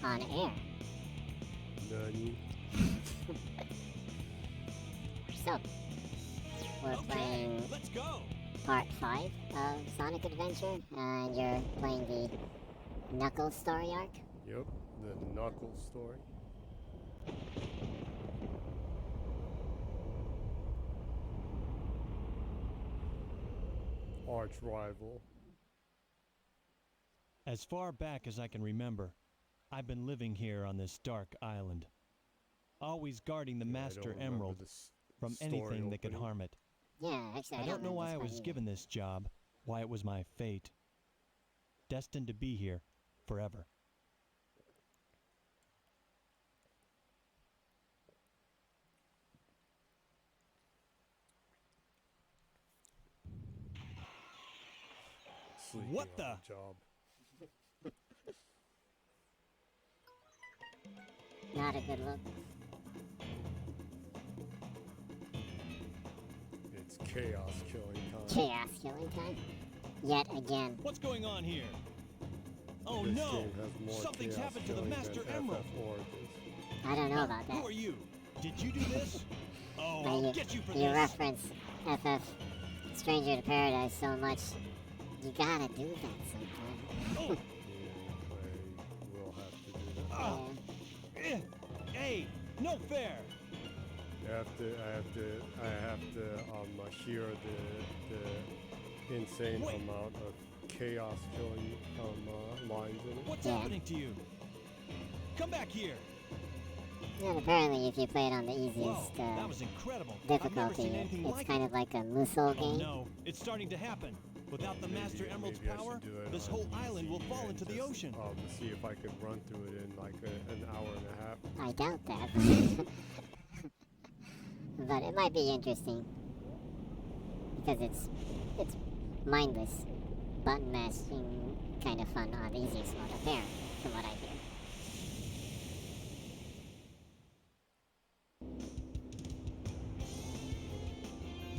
on air. Nani? So, we're playing Let's go. part 5 of Sonic Adventure, and you're playing the Knuckle story arc. Yep, the Knuckle story. Arch rival. As far back as I can remember, I've been living here on this dark island, always guarding the Yeah, I Master don't remember Emerald this from story anything that could opening. harm it. Yeah, actually, I don't know why I was either. given this job, why it was my fate. Destined to be here forever. Sleeping What on the? job. Not a good look. It's chaos killing time. Chaos killing time. Yet again. What's going on here? Oh This no! game has more Something's chaos happened to the killing Master than Emerald. FF Origins. I don't know about that. Who are you? Did you do this? Oh, But I'll get you for you this. reference FF Stranger to Paradise so much, you gotta do that sometime. Oh, Yeah, I will have to do that. ah, eh, hey, no fair. I have to hear the insane Wait. amount of chaos killing lines in it. What's Yeah. happening to you? Come back here. And apparently if you play it on the Whoa, easiest that was incredible. I've never difficulty, seen anything it's like kind it. of like a Musou Oh game. no, it's starting to happen. Without the Master Emerald's maybe I power, should do it this on whole island will easy fall and into the just, ocean. See if I could run through it in like an hour and a half. I doubt that. But it might be interesting. Because it's mindless button mashing kind of fun on the easiest mode, apparently, from what I hear.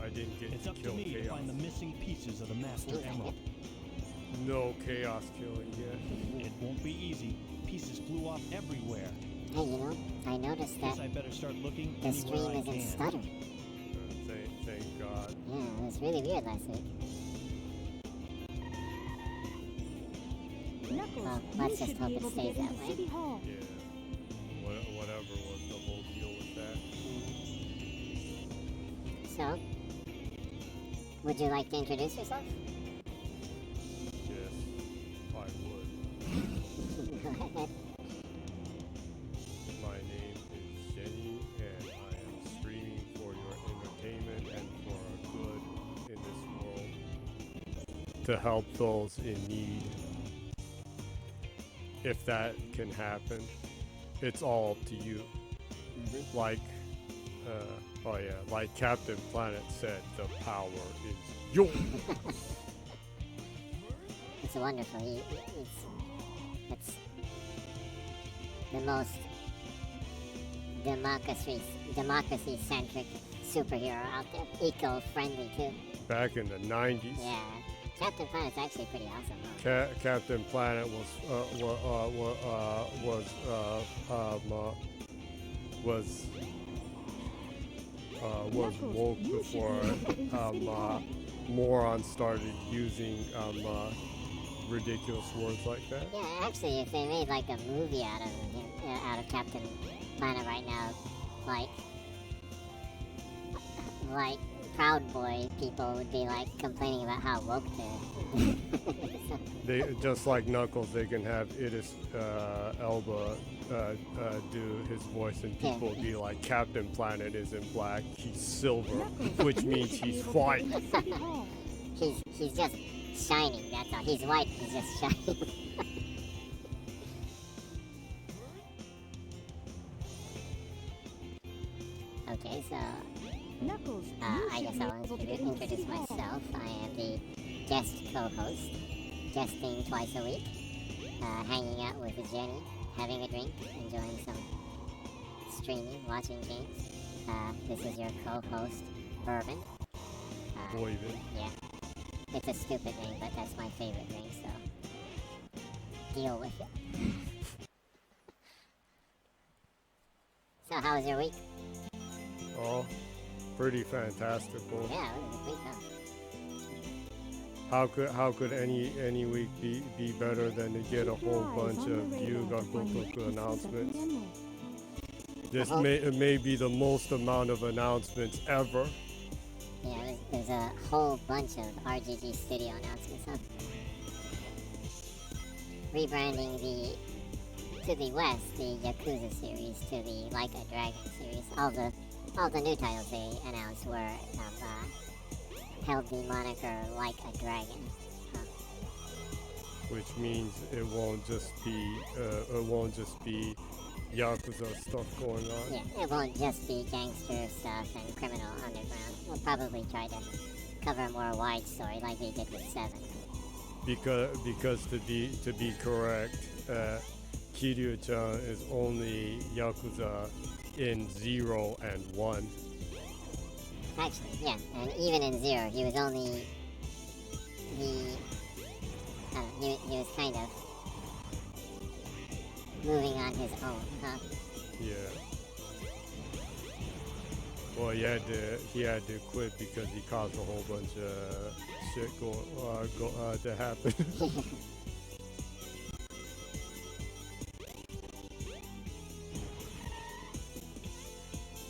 I didn't get It's to up to kill me to chaos. find the missing pieces of the Master Seems like Emerald. No chaos killing yet. It won't be easy. Pieces flew off everywhere. Hey, you know, I noticed Guess that I better start looking the anywhere stream I isn't can. stuttering. Thank God. Yeah, it was really weird last week. Knuckles, Well, you let's just should hope be it able to stays get into that way. City Hall. Yeah. Whatever was the whole deal with that. So, would you like to introduce yourself? Yes, I would. Go ahead. My name is Jenny, and I am streaming for your entertainment and for our good in this world. To help those in need. If that can happen, it's all up to you. Like, like Captain Planet said, the power is yours. It's wonderful. It's the most democracy-centric superhero out there. Eco-friendly too. Back in the 90s, Yeah, Captain Planet's actually pretty awesome. Huh? Captain Planet was Knuckles, woke you should be before able to get into City Hall. morons started using ridiculous words like that. Yeah, actually, if they made like a movie out of him, out of Captain Planet right now, like Proud Boy people would be like complaining about how woke they're. They just like Knuckles, they can have Idris Elba do his voice, and people would be like, Captain Planet isn't black, he's silver, Knuckles, which you means should be he's able to white. get into City Hall. He's just shining. That's all. He's white. He's just shining. Okay, so Knuckles, you I should guess be I'll able to get into introduce City Hall. myself. I am the guest co-host, guesting twice a week, hanging out with Jenny, having a drink, enjoying some streaming, watching games. This is your co-host, Bourbon. Boyvin. Yeah. It's a stupid name, but that's my favorite name, so deal with it. So how was your week? Oh, pretty fantastical. Yeah, it was a week, huh? How could any week be better than to get a whole bunch of Yugakotoku announcements? This may be the most amount of announcements ever. Yeah, there's a whole bunch of RGG Studio announcements, huh? Rebranding to the West, the Yakuza series, to the Like a Dragon series. All the new titles they announced were held the moniker Like a Dragon. Huh. Which means it won't just be Yakuza stuff going on. Yeah, it won't just be gangster stuff and criminal underground. We'll probably try to cover a more wide story like they did with 7. Because to be correct, Kiryu-chan is only Yakuza in 0 and 1. Actually, yeah, and even in 0, he was only he was kind of moving on his own, huh? Yeah. Well, he had to quit because he caused a whole bunch of shit to happen.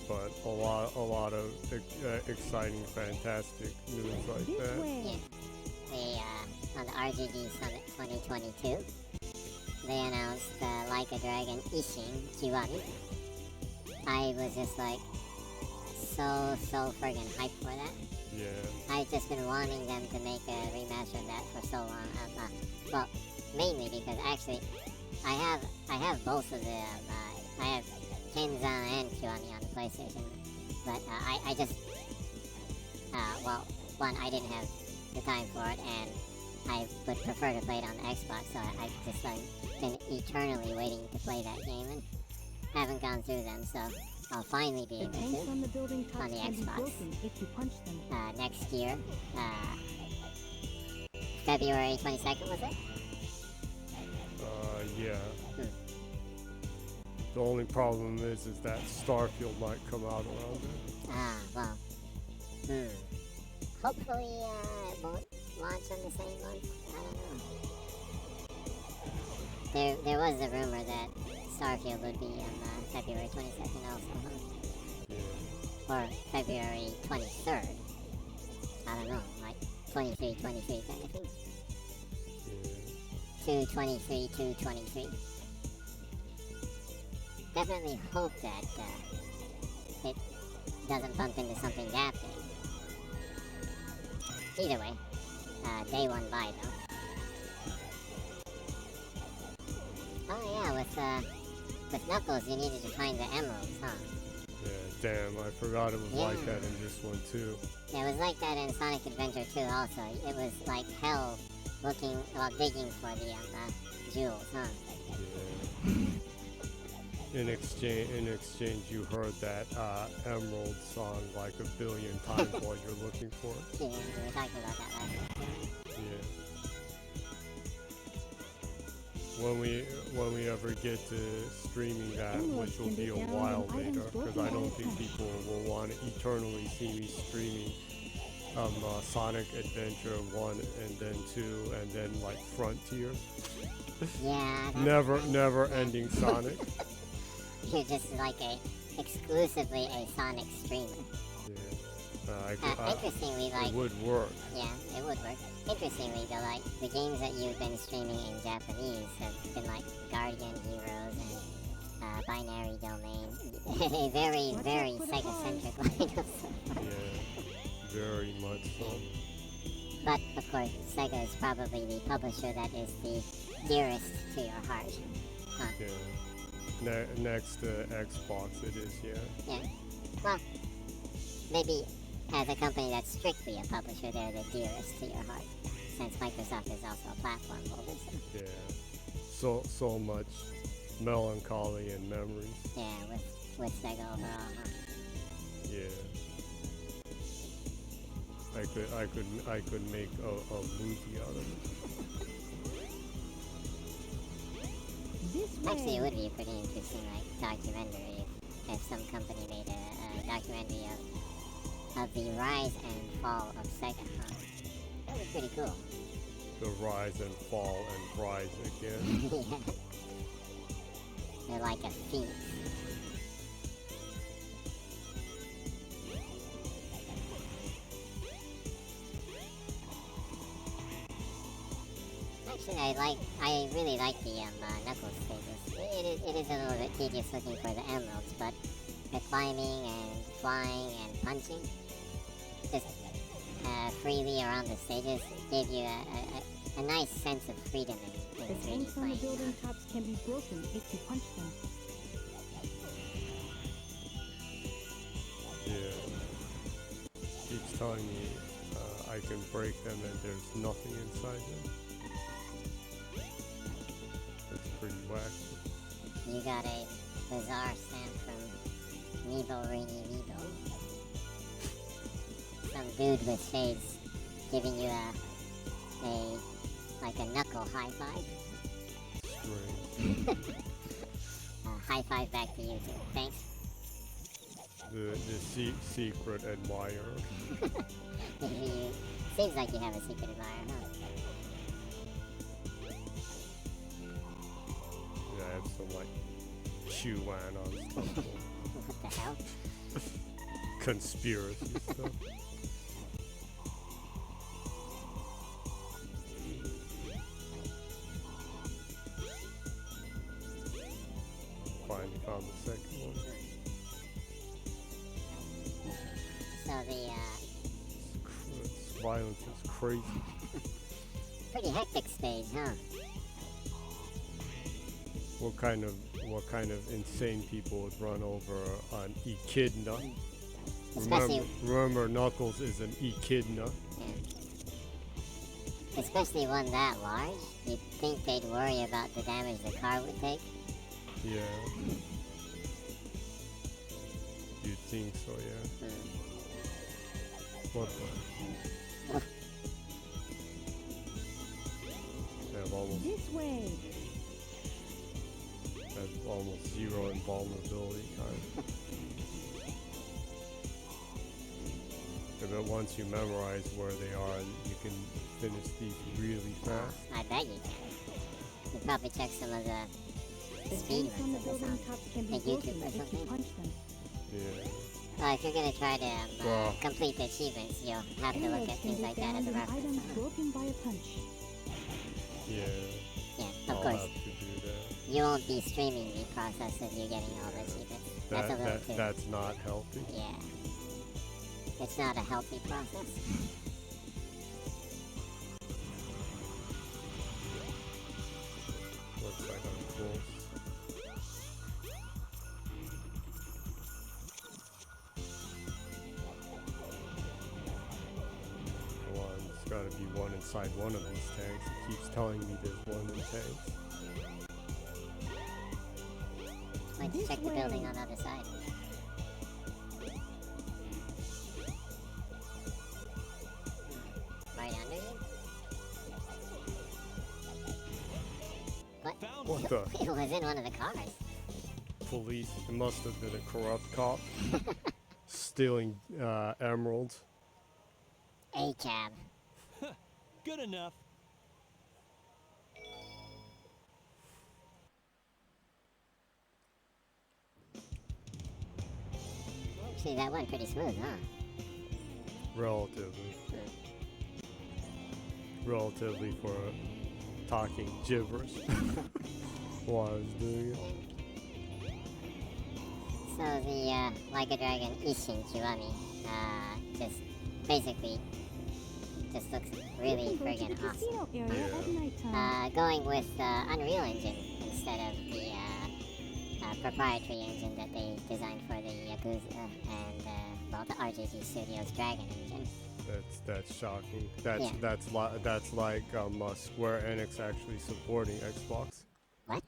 But a lot of exciting, fantastic news like that. Yeah. They on the RGG Summit 2022, they announced Like a Dragon Ishin Kiwami. I was just like so friggin' hyped for that. Yeah. I've just been wanting them to make a remaster of that for so long. Well, mainly because actually, I have both of the I have Kenzan and Kiwami on the PlayStation, but I just well, one, I didn't have the time for it, and I would prefer to play it on the Xbox, so I've just been eternally waiting to play that game and haven't gone through them, so I'll finally be able to on the building tops on the can be Xbox broken if you punch them. next year. February 22nd, was it? Yeah. Hmm. The only problem is that Starfield might come out around it. Well. Hopefully, it won't launch on the same month. I don't know. There was a rumor that Starfield would be on February 22nd also, huh? Yeah. Or February 23rd. I don't know, like 23 kind of thing. Yeah. 2/23/2/23. Definitely hope that it doesn't bump into something that big. Either way, day 1 buy though. Oh yeah, with Knuckles you needed to find the emeralds, huh? Yeah, damn, I forgot it was like that in this one too. Yeah, it was like that in Sonic Adventure 2 also. It was like hell digging for the jewels, huh? Yeah. In exchange, you heard that Emerald song like a billion times while you're looking for it. Yeah, we were talking about that last week. Yeah. When we ever get to streaming that, which will be a while later, because I don't think people will want to eternally see me streaming Sonic Adventure 1 and then 2 and then like Frontiers. Yeah. Never ending Sonic. You're just like exclusively a Sonic streamer. Yeah. Interestingly, like... It would work. Yeah, it would work. Interestingly, though, like, the games that you've been streaming in Japanese have been like Guardian Heroes and Binary Domain. A very, very Sega-centric lineup so far. Yeah, very much so. But, of course, Sega is probably the publisher that is the dearest to your heart. Huh. Yeah. Next to Xbox, it is, yeah. Yeah. Well, maybe as a company that's strictly a publisher, they're the dearest to your heart, since Microsoft is also a platform holder. So. Yeah. So much melancholy and memories. Yeah, with Sega overall, huh? Yeah. I could make a movie out of it. Actually, it would be a pretty interesting, like, documentary if some company made a documentary of the rise and fall of Sega. Huh? That was pretty cool. The rise and fall and rise again. Yeah. They're like a phoenix. Actually, I really like the Knuckle stages. It is a little bit tedious looking for the emeralds, but the climbing and flying and punching, just freely around the stages, gave you a nice sense of freedom in The 3D tanks on the playing. building tops can be broken if you punch them. Yeah. Keeps telling me I can break them and there's nothing inside them. That's pretty wacky. You got a bizarre stamp from Meeble Rainy Meeble. Some dude with shades giving you like a knuckle high five. Strange. High five back to you too. Thanks. The secret admirer. Seems like you have a secret admirer, huh? Yeah, I have some like QAnon stuff. What the hell? Conspiracy stuff. Finally found the second one. So the This violence is crazy. pretty hectic stage, huh? What kind of insane people would run over an echidna? Especially, Remember, Knuckles is an echidna. yeah. Especially one that large. You'd think they'd worry about the damage the car would take. Yeah. You'd think so, yeah. What the? They have almost zero invulnerability time. But once you memorize where they are, you can finish these really fast. I bet you can. You probably check some of the The speed tanks on the runs of this building on tops can be like broken YouTube or if you something. punch them. Yeah. If you're gonna try to Well- complete the achievements, you'll have to look Emeralds at can things be like that as found a in reference. items broken by a punch. Yeah. Yeah, of I'll course. have to do that. You won't be streaming the process if you're getting all the achievements. That's a little too. That's not healthy. Yeah. It's not a healthy process. Looks like I'm close. There's gotta be one inside one of these tanks. It keeps telling me there's one in the tanks. Might just check the building on the other side. Right under you? What? Found What the? It was in one of the cars. Police? It must have been a corrupt cop. Stealing emeralds. A-cab. Good enough. Actually, that went pretty smooth, huh? Relatively. Relatively for talking gibberish while I was doing it. So the Like a Dragon Ishin Kiwami just basically just looks really You can go to friggin' the awesome. casino area Yeah. at nighttime. Going with Unreal Engine instead of the proprietary engine that they designed for the Yakuza and well, the RGG Studios Dragon engine. That's shocking. That's Yeah. that's like Square Enix actually supporting Xbox. What?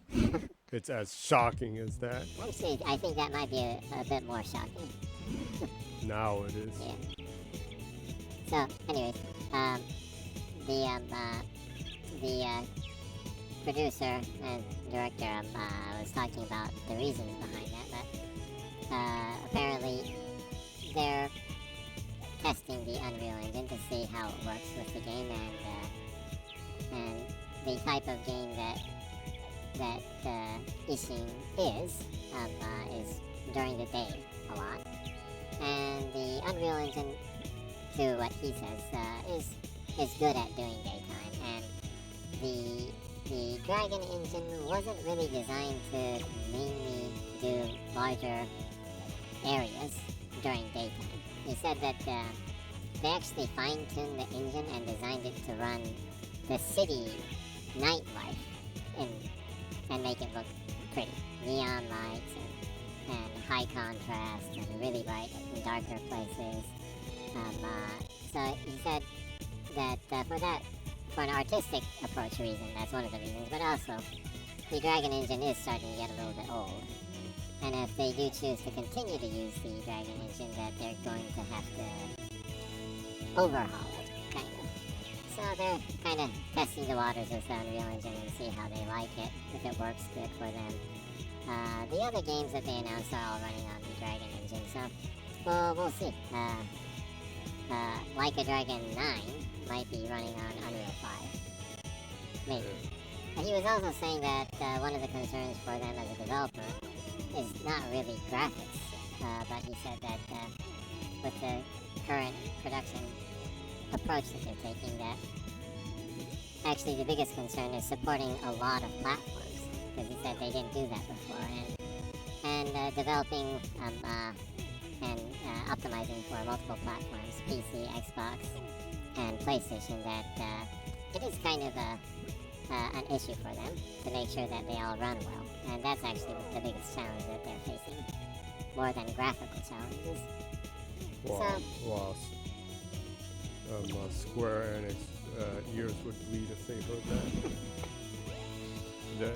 It's as shocking as that. Actually, I think that might be a bit more shocking. Now it is. Yeah. So, anyways, the producer and director was talking about the reasons behind that, but apparently they're testing the Unreal Engine to see how it works with the game, and the type of game that Ishin is during the day a lot. And the Unreal Engine, to what he says, is good at doing daytime. And the Dragon Engine wasn't really designed to mainly do larger areas during daytime. He said that they actually fine-tuned the engine and designed it to run the city nightlife and make it look pretty. Neon lights and high contrast and really bright and darker places. So he said that for an artistic approach reason, that's one of the reasons, but also the Dragon Engine is starting to get a little bit old. And if they do choose to continue to use the Dragon Engine, that they're going to have to overhaul it, kind of. So they're kind of testing the waters with the Unreal Engine and see how they like it, if it works good for them. The other games that they announced are all running on the Dragon Engine, so we'll see. Like a Dragon 9 might be running on Unreal 5. Maybe. And he was also saying that one of the concerns for them as a developer is not really graphics, but he said that with the current production approach that they're taking, that actually the biggest concern is supporting a lot of platforms, because he said they didn't do that before, and developing and optimizing for multiple platforms, PC, Xbox, and PlayStation, that it is kind of an issue for them to make sure that they all run well. And that's actually the biggest challenge that they're facing, more than graphical challenges. Wow. Square Enix ears would bleed if they heard that. The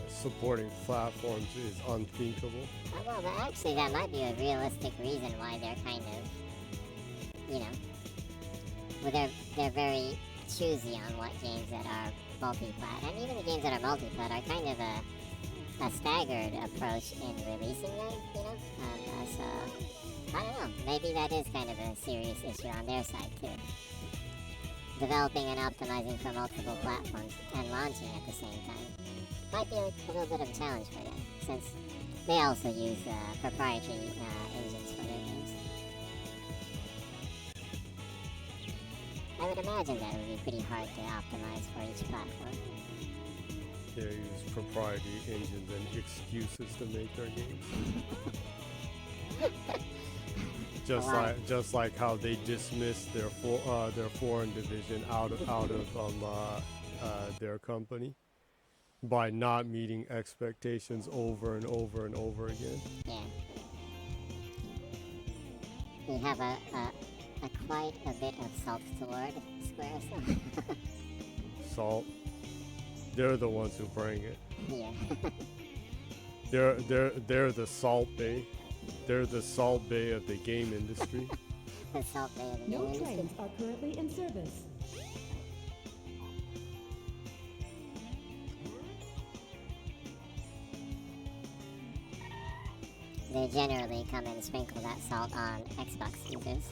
supporting platforms is unthinkable. Well, but actually that might be a realistic reason why they're kind of, well, they're very choosy on what games that are multi-plat. And even the games that are multi-plat are kind of a staggered approach in releasing them, so, I don't know, maybe that is kind of a serious issue on their side too. Developing and optimizing for multiple platforms and launching at the same time might be a little bit of a challenge for them, since they also use proprietary engines for their games. I would imagine that it would be pretty hard to optimize for each platform. They use proprietary engines and excuses to make their games. Just like how they dismissed their foreign division out of their company by not meeting expectations over and over and over again. Yeah. We have a quite a bit of salt toward Square, so. Salt. They're the ones who bring it. Yeah. They're the Salt Bay. They're the Salt Bay of the game industry. The Salt Bay of the game No industry. trains are currently in service. They generally come and sprinkle that salt on Xbox users.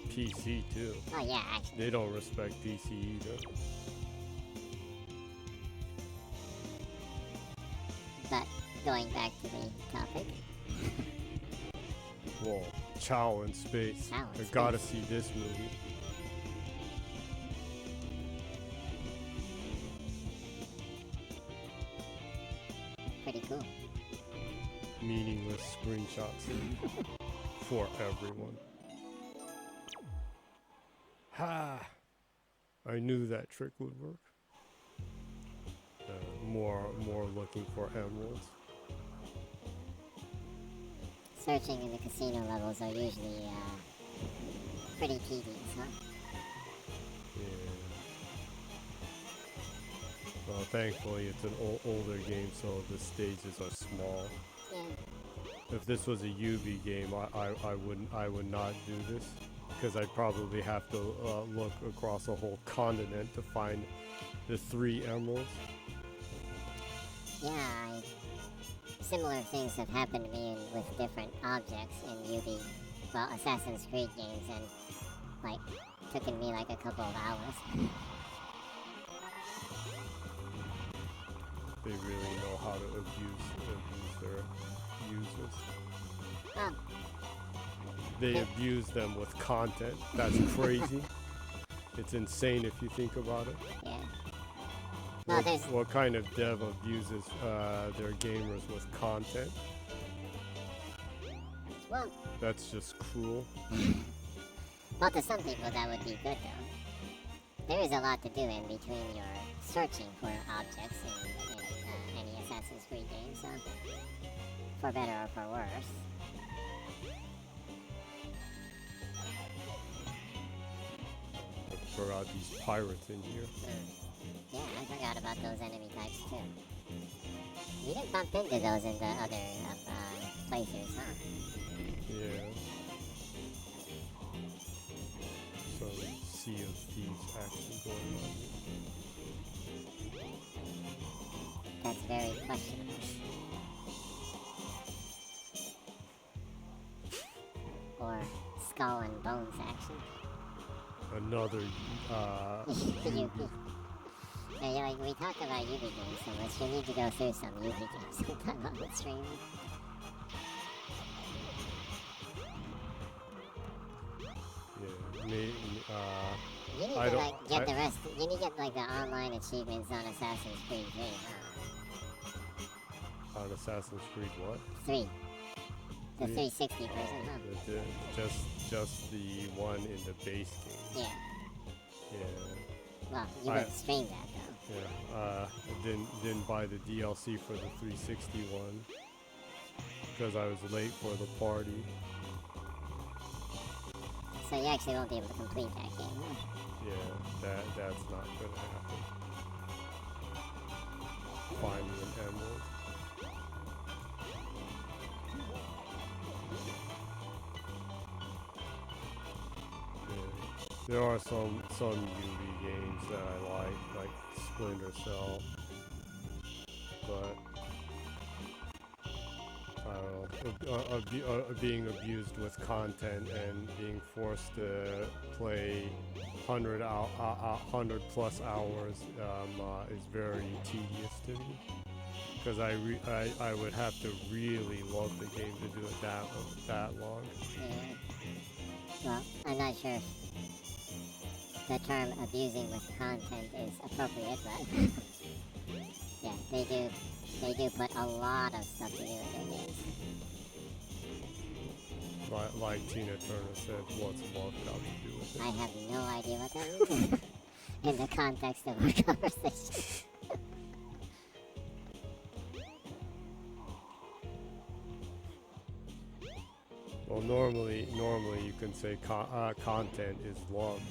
PC too. Oh yeah, actually. They don't respect PC either. But going back to the topic. Whoa, Chow in space. Chow in I gotta see this movie. Pretty cool. Meaningless screenshots for everyone. Ha! I knew that trick would work. More looking for emeralds. Searching in the casino levels are usually pretty tedious, huh? Yeah. Well, thankfully it's an older game, so the stages are small. Yeah. If this was a UV game, I would not do this, because I'd probably have to look across a whole continent to find the 3 emeralds. Yeah, I similar things have happened to me with different objects in Assassin's Creed games, and like taken me like a couple of hours. They really know how to abuse their users. Well, They abuse them with content. That's crazy. It's insane if you think about it. yeah. Well, What kind of dev abuses their gamers with content? well, That's just cruel. well, to some people that would be good though. There is a lot to do in between your searching for objects in any Assassin's Creed game, so for better or for worse. There are these pirates in here. Yeah, I forgot about those enemy types too. You didn't bump into those in the other playthroughs, huh? Yeah. Some Sea of Thieves action going on here. That's very questionable. Or skull and bones action. Another, Yugi. Yeah, we talk about Yugi games so much, you need to go through some Yugi games sometime on the stream. yeah, You need I to don't- like get the rest. You need to get like the online achievements on Assassin's Creed 3, huh? on Assassin's Creed what? 3. The 3? 360 version, huh? Just the one in the base game. Yeah. Yeah. Well, you I- didn't stream that though. Yeah, didn't buy the DLC for the 360 one because I was late for the party. So you actually won't be able to complete that game, huh? Yeah, that's not gonna happen. Find me an emerald. Yeah. There are some UV games that I like Splinter Cell, but I don't know, being abused with content and being forced to play 100 plus hours is very tedious to me. Because I would have to really love the game to do it that long. Yeah. Well, I'm not sure if the term abusing with content is appropriate, but yeah, they do put a lot of stuff to do in their games. Like Tina Turner said, what's love got to do with it? I have no idea what that means in the context of our conversation. Well, normally you can say content is love.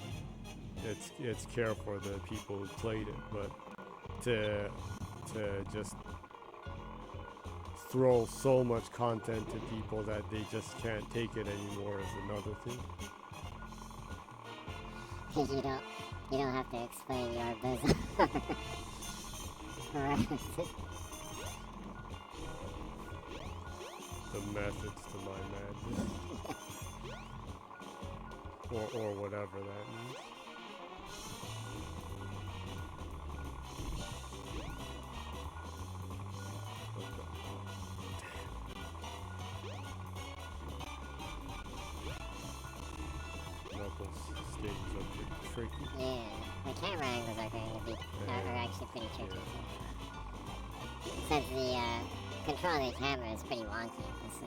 It's care for the people who played it, but to just throw so much content to people that they just can't take it anymore is another thing. You don't have to explain your bizarre references. The methods to my madness. or whatever that means. Knuckles stages are pretty tricky. Yeah, the camera angles are going to be are actually pretty tricky. Since the control of the camera is pretty wonky, it's a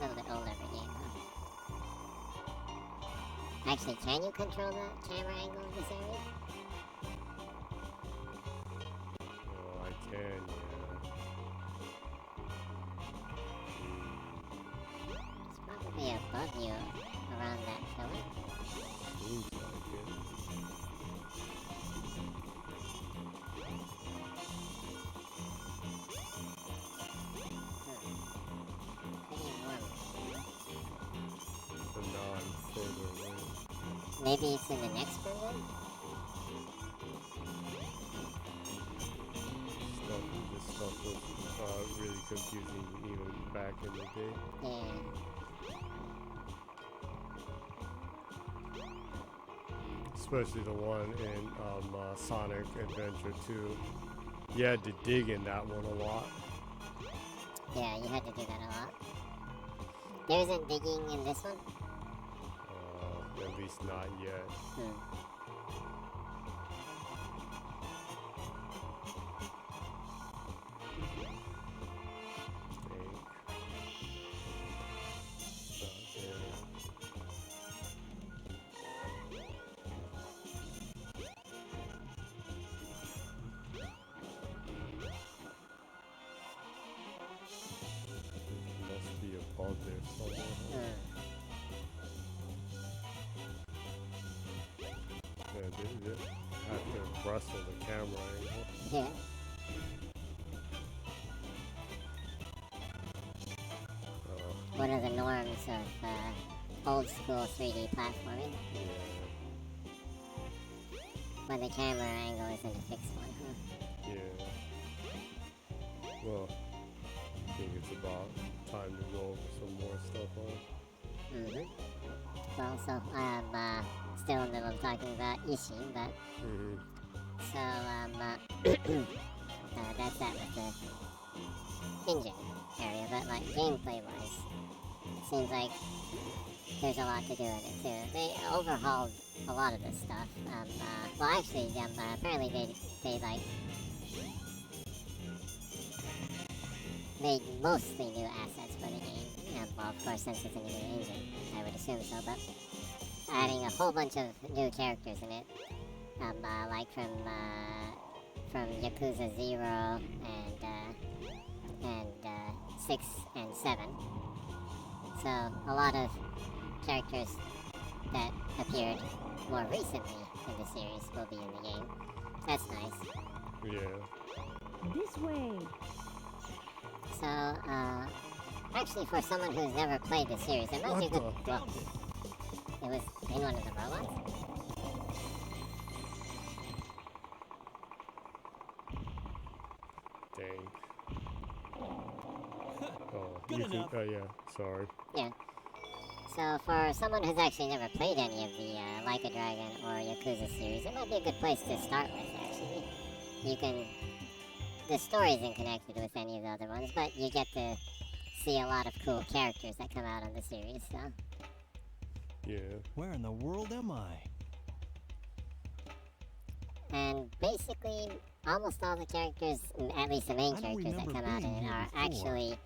little bit older of a game. Huh? Actually, can you control the camera angle in this area? Oh, I can, yeah. It's probably above you around that pillar. Seems like it. Pretty warm. But now I'm further away. Maybe it's in the next version? This stuff was really confusing even back in the day. Yeah. Especially the one in Sonic Adventure 2. You had to dig in that one a lot. Yeah, you had to do that a lot. There isn't digging in this one? At least not yet. Must be above there somewhere. Yeah, they have to wrestle the camera angle. Yeah. One of the norms of old school 3D platforming. Yeah. When the camera angle isn't a fixed one, huh? Yeah. Well, I think it's about time to go over some more stuff on. Well, so I'm still in the middle of talking about Ishin, but so that's that with the engine area, but like gameplay wise, it seems like there's a lot to do in it too. They overhauled a lot of this stuff. Well, actually, apparently they like made mostly new assets for the game. Well, of course, since it's a new engine, I would assume so. But adding a whole bunch of new characters in it, like from Yakuza 0 and 6 and 7. So a lot of characters that appeared more recently in the series will be in the game. That's nice. Yeah. This way. So, actually, for someone who's never played the series, it might be good. Well, it was in one of the robots. Dang. Oh, Good enough. Oh, yeah. Sorry. Yeah. So, for someone who's actually never played any of the Like a Dragon or Yakuza series, it might be a good place to start with, actually. You can... The story isn't connected with any of the other ones, but you get to see a lot of cool characters that come out on the series, so... Yeah. Where in the world am I? And basically, almost all the characters, at least the main I don't characters that remember come out in being it, here are before. actually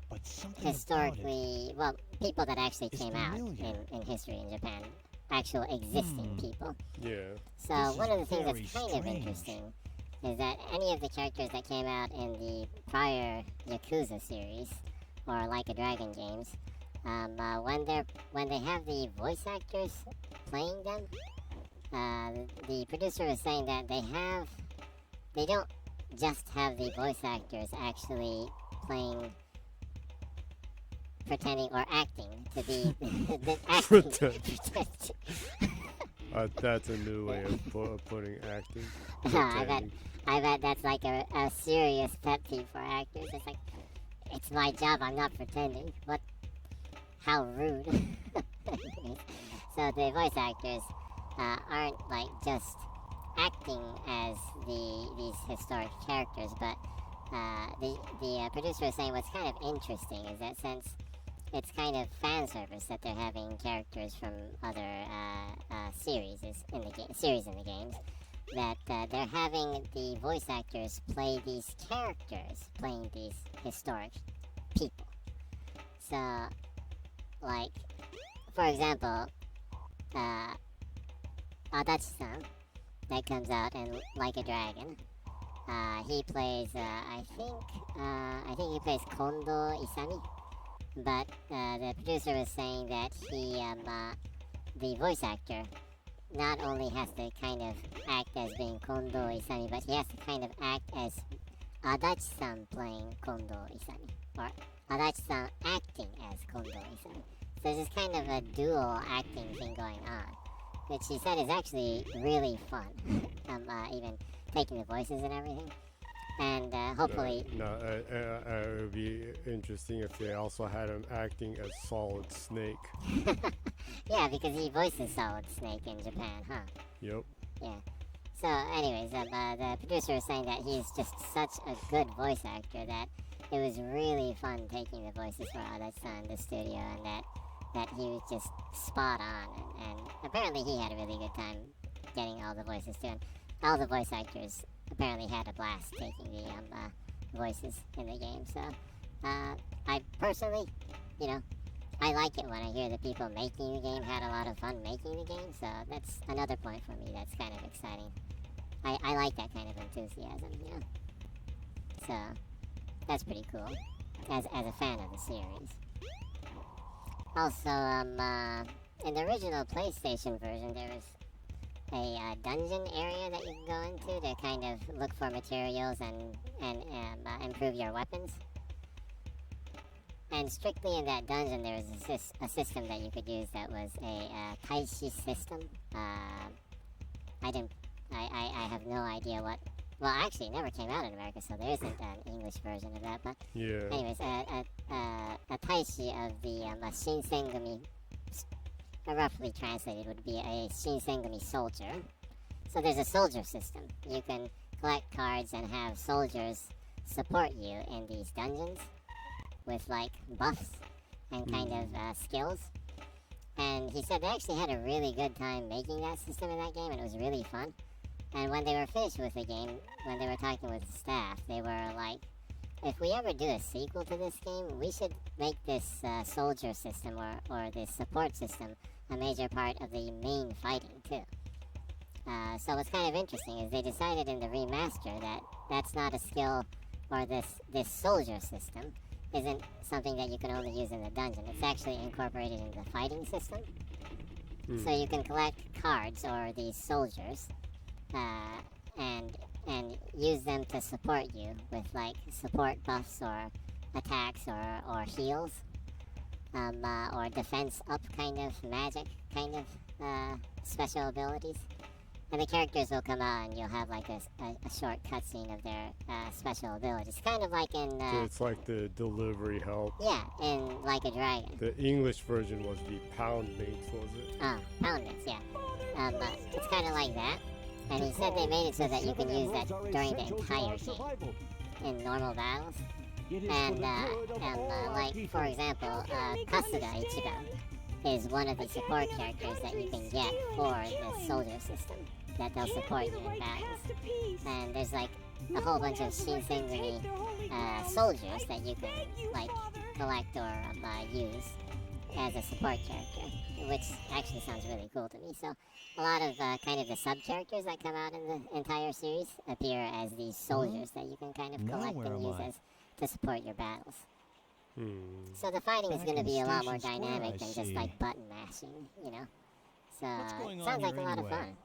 But something about it. historically, well, people that actually It's came out familiar. in history in Japan. Actual existing people. Yeah. So This one is of the things very that's kind of strange. interesting is that any of the characters that came out in the prior Yakuza series, or Like a Dragon games, when they have the voice actors playing them, the producer was saying that they don't just have the voice actors actually pretending or acting to be the acting. That's a new way of putting acting. I bet that's like a serious pet peeve for actors. It's like, it's my job, I'm not pretending. What? How rude. So the voice actors aren't like just acting as these historic characters, but the producer is saying what's kind of interesting is that since it's kind of fan service that they're having characters from other series in the games, that they're having the voice actors play these characters, playing these historic people. So, like, for example, Adachi-san, that comes out in Like a Dragon, he plays, I think he plays Kondo Isami. But the producer was saying that the voice actor, not only has to kind of act as being Kondo Isami, but he has to kind of act as Adachi-san playing Kondo Isami, or Adachi-san acting as Kondo Isami. So there's this kind of a dual acting thing going on, which he said is actually really fun. Even taking the voices and everything. And hopefully, it would be interesting if they also had him acting as Solid Snake. yeah, because he voices Solid Snake in Japan, huh? Yep. Yeah. So, anyways, the producer is saying that he's just such a good voice actor that it was really fun taking the voices for Adachi-san in the studio, and that he was just spot on. And apparently he had a really good time getting all the voices too. And all the voice actors apparently had a blast taking the voices in the game. So, I personally, you know, I like it when I hear the people making the game had a lot of fun making the game, so that's another point for me that's kind of exciting. I like that kind of enthusiasm, you know? So, that's pretty cool, as a fan of the series. Also, in the original PlayStation version, there was a dungeon area that you can go into to kind of look for materials and improve your weapons. And strictly in that dungeon, there was a system that you could use that was a Taishi system. I have no idea what. Well, actually, it never came out in America, so there isn't an English version of that. But Yeah. anyways, a Taishi of the Shinsengumi, roughly translated, would be a Shinsengumi soldier. So there's a soldier system. You can collect cards and have soldiers support you in these dungeons with like buffs and kind of skills. And he said they actually had a really good time making that system in that game, and it was really fun. And when they were finished with the game, when they were talking with the staff, they were like, if we ever do a sequel to this game, we should make this soldier system or this support system a major part of the main fighting too. So what's kind of interesting is they decided in the remaster that that's not a skill, or this soldier system isn't something that you can only use in the dungeon. It's actually incorporated into the fighting system. So you can collect cards or these soldiers and use them to support you with like support buffs or attacks or heals, or defense up kind of magic kind of special abilities. And the characters will come out and you'll have like a short cutscene of their special abilities. Kind of like in... So it's like the delivery help. yeah, in Like a Dragon. The English version was the Pound Mates, was it? Oh, Pound Mates, yeah. It's kind of like that. And he said they made it so that you can use that during the entire game in normal battles. And like, for example, Kasuga Ichiban is one of the support characters that you can get for the soldier system, that they'll support you in battles. And there's like a whole bunch of Shinsengumi soldiers that you can like collect or use as a support character, which actually sounds really cool to me. So a lot of kind of the sub-characters that come out in the entire series appear as these soldiers that you can kind of collect and use as to support your battles. So the fighting is going to be a lot more dynamic than just like button mashing, you know? So it sounds like a lot of fun.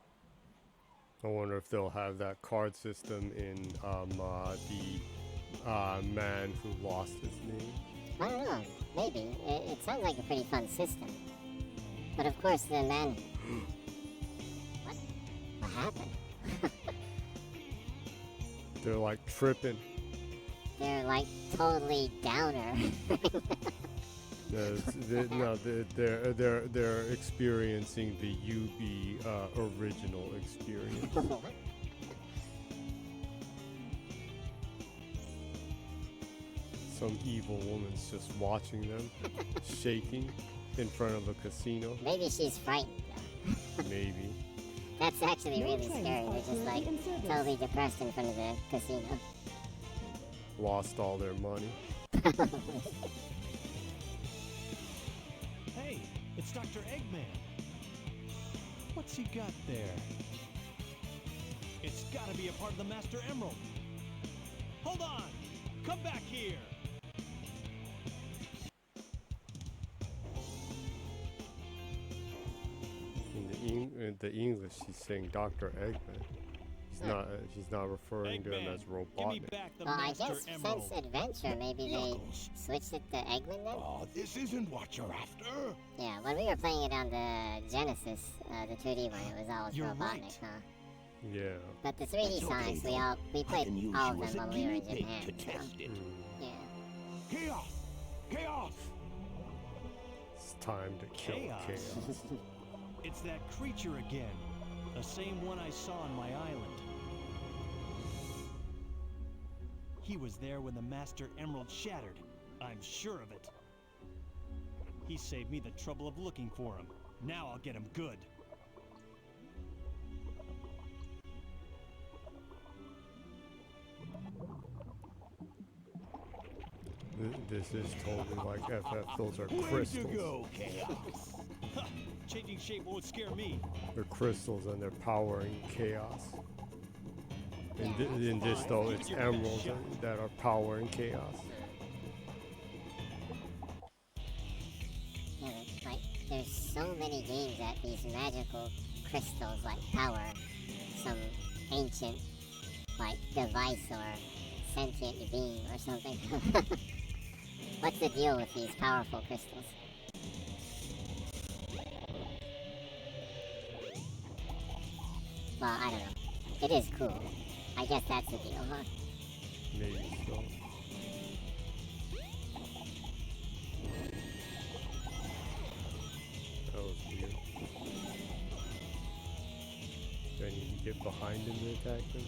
I wonder if they'll have that card system in the Man Who Lost His Name. I don't know, maybe. It sounds like a pretty fun system. But of course the man... What happened? They're like tripping. They're like totally downer. They're experiencing the UB original experience. Some evil woman's just watching them, shaking in front of a casino. Maybe she's frightened though. Maybe. That's actually really scary. They're just like totally depressed in front of the casino. Lost all their money. Hey, it's Dr. Eggman. What's he got there? It's gotta be a part of the Master Emerald. Hold on! Come back here! In the English, she's saying Dr. Eggman. She's not referring to him as Robotnik. Well, I guess since Adventure, maybe they switched it to Eggman then? Oh, this isn't what you're after. Yeah, when we were playing it on the Genesis, the 2D one, it was always Robotnik, huh? Yeah. But the 3D It's okay, Sonics, though. we I played can use all of you as them a when we were in guinea pig Japan. to test it. Yeah. Chaos! Chaos! It's time to kill Chaos. chaos. It's that creature again. The same one I saw on my island. He was there when the Master Emerald shattered. I'm sure of it. He saved me the trouble of looking for him. Now I'll get him good. This is totally like FF. Those are Way to crystals. go, Chaos! Ha! Changing shape won't scare me. They're crystals and they're powering chaos. In, Yeah, in this though, it's emeralds that are powering chaos. Yeah, like, there's so many games that these magical crystals, like, power some ancient, like, device or sentient being or something. What's the deal with these powerful crystals? Well, I don't know. It is cool. I guess that's the deal, huh? Maybe so. That was weird. Do I need to get behind him to attack him?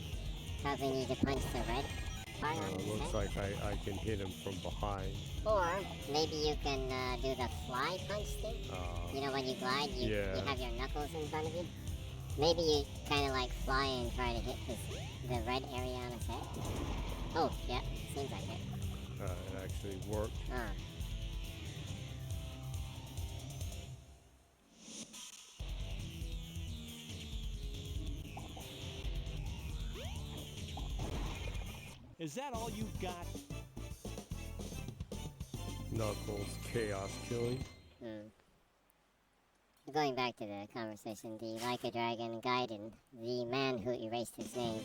Probably need to punch the red part on his Looks head. like I can hit him from behind. Or maybe you can do the fly punch thing. You know, when you glide, you have your knuckles in front of you. Maybe you kind of like fly and try to hit the red area on his head. Oh, yeah, seems like it. It actually worked. Ah. Is that all you got? Knuckles, chaos killing. Going back to the conversation, the Like a Dragon Gaiden, the man who erased his name,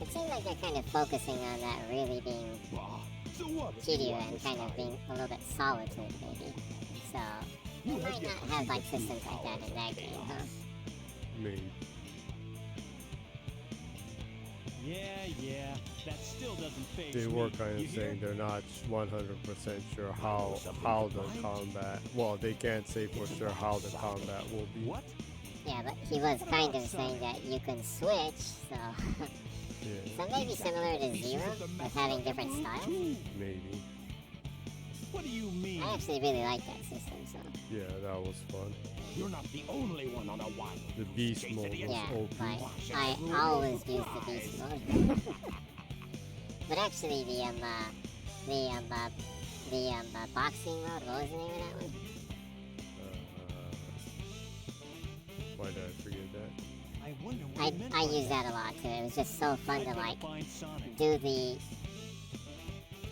it seemed like they're kind of focusing on that really being So what if you Kiryu want and this kind of time? being a little bit solitude, maybe. So, they might not have like systems like that in that game, huh? Maybe. Yeah. That still doesn't faze They me. were kind You of hear? saying they're not 100% sure how the combat. Well, they can't say for sure how the combat will be. What? Yeah, but he was kind of saying that you can switch, so... Yeah, So maybe similar to Zero, with having different styles? maybe. What do you mean? I actually really like that system, so... Yeah, that was fun. You're not the only one on a wild. The beast mode was Yeah, OP. like, I always use the beast mode. But actually, the boxing mode, what was the name of that one? Why did I forget that? I wonder what he meant I by use that a lot, too. It was just so fun I to, gotta like, find Sonic. do the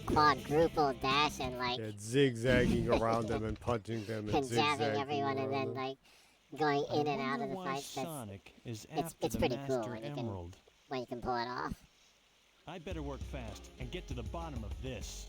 quadruple dash and, like, Yeah, zigzagging around them and punching them and and jabbing zigzagging everyone and around then, them. like, going I in and out wonder of the why fights. That's Sonic is it's- after it's the pretty cool Master when you can- Emerald. when you can pull it off. I better work fast and get to the bottom of this.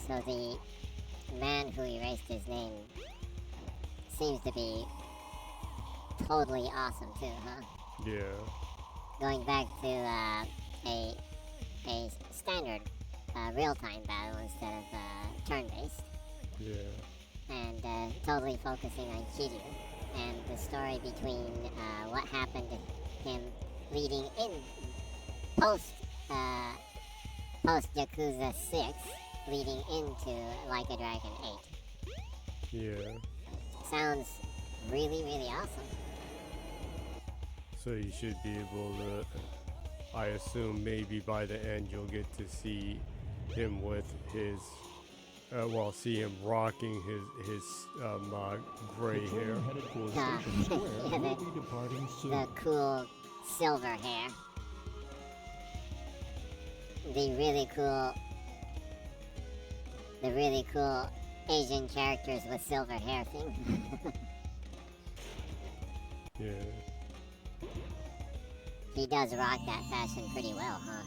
So the man who erased his name seems to be totally awesome too, huh? Yeah. Going back to a standard real-time battle instead of turn-based, Yeah. and totally focusing on Kiryu and the story between what happened to him leading in post Yakuza 6, leading into Like a Dragon 8. Yeah. Sounds really, really awesome. So you should be able to, I assume maybe by the end you'll get to see him with his, see him rocking his gray hair. Headed for Ah, Station Square. yeah, We'll be departing soon. The cool silver hair. The really cool Asian characters with silver hair thing. Yeah. He does rock that fashion pretty well, huh?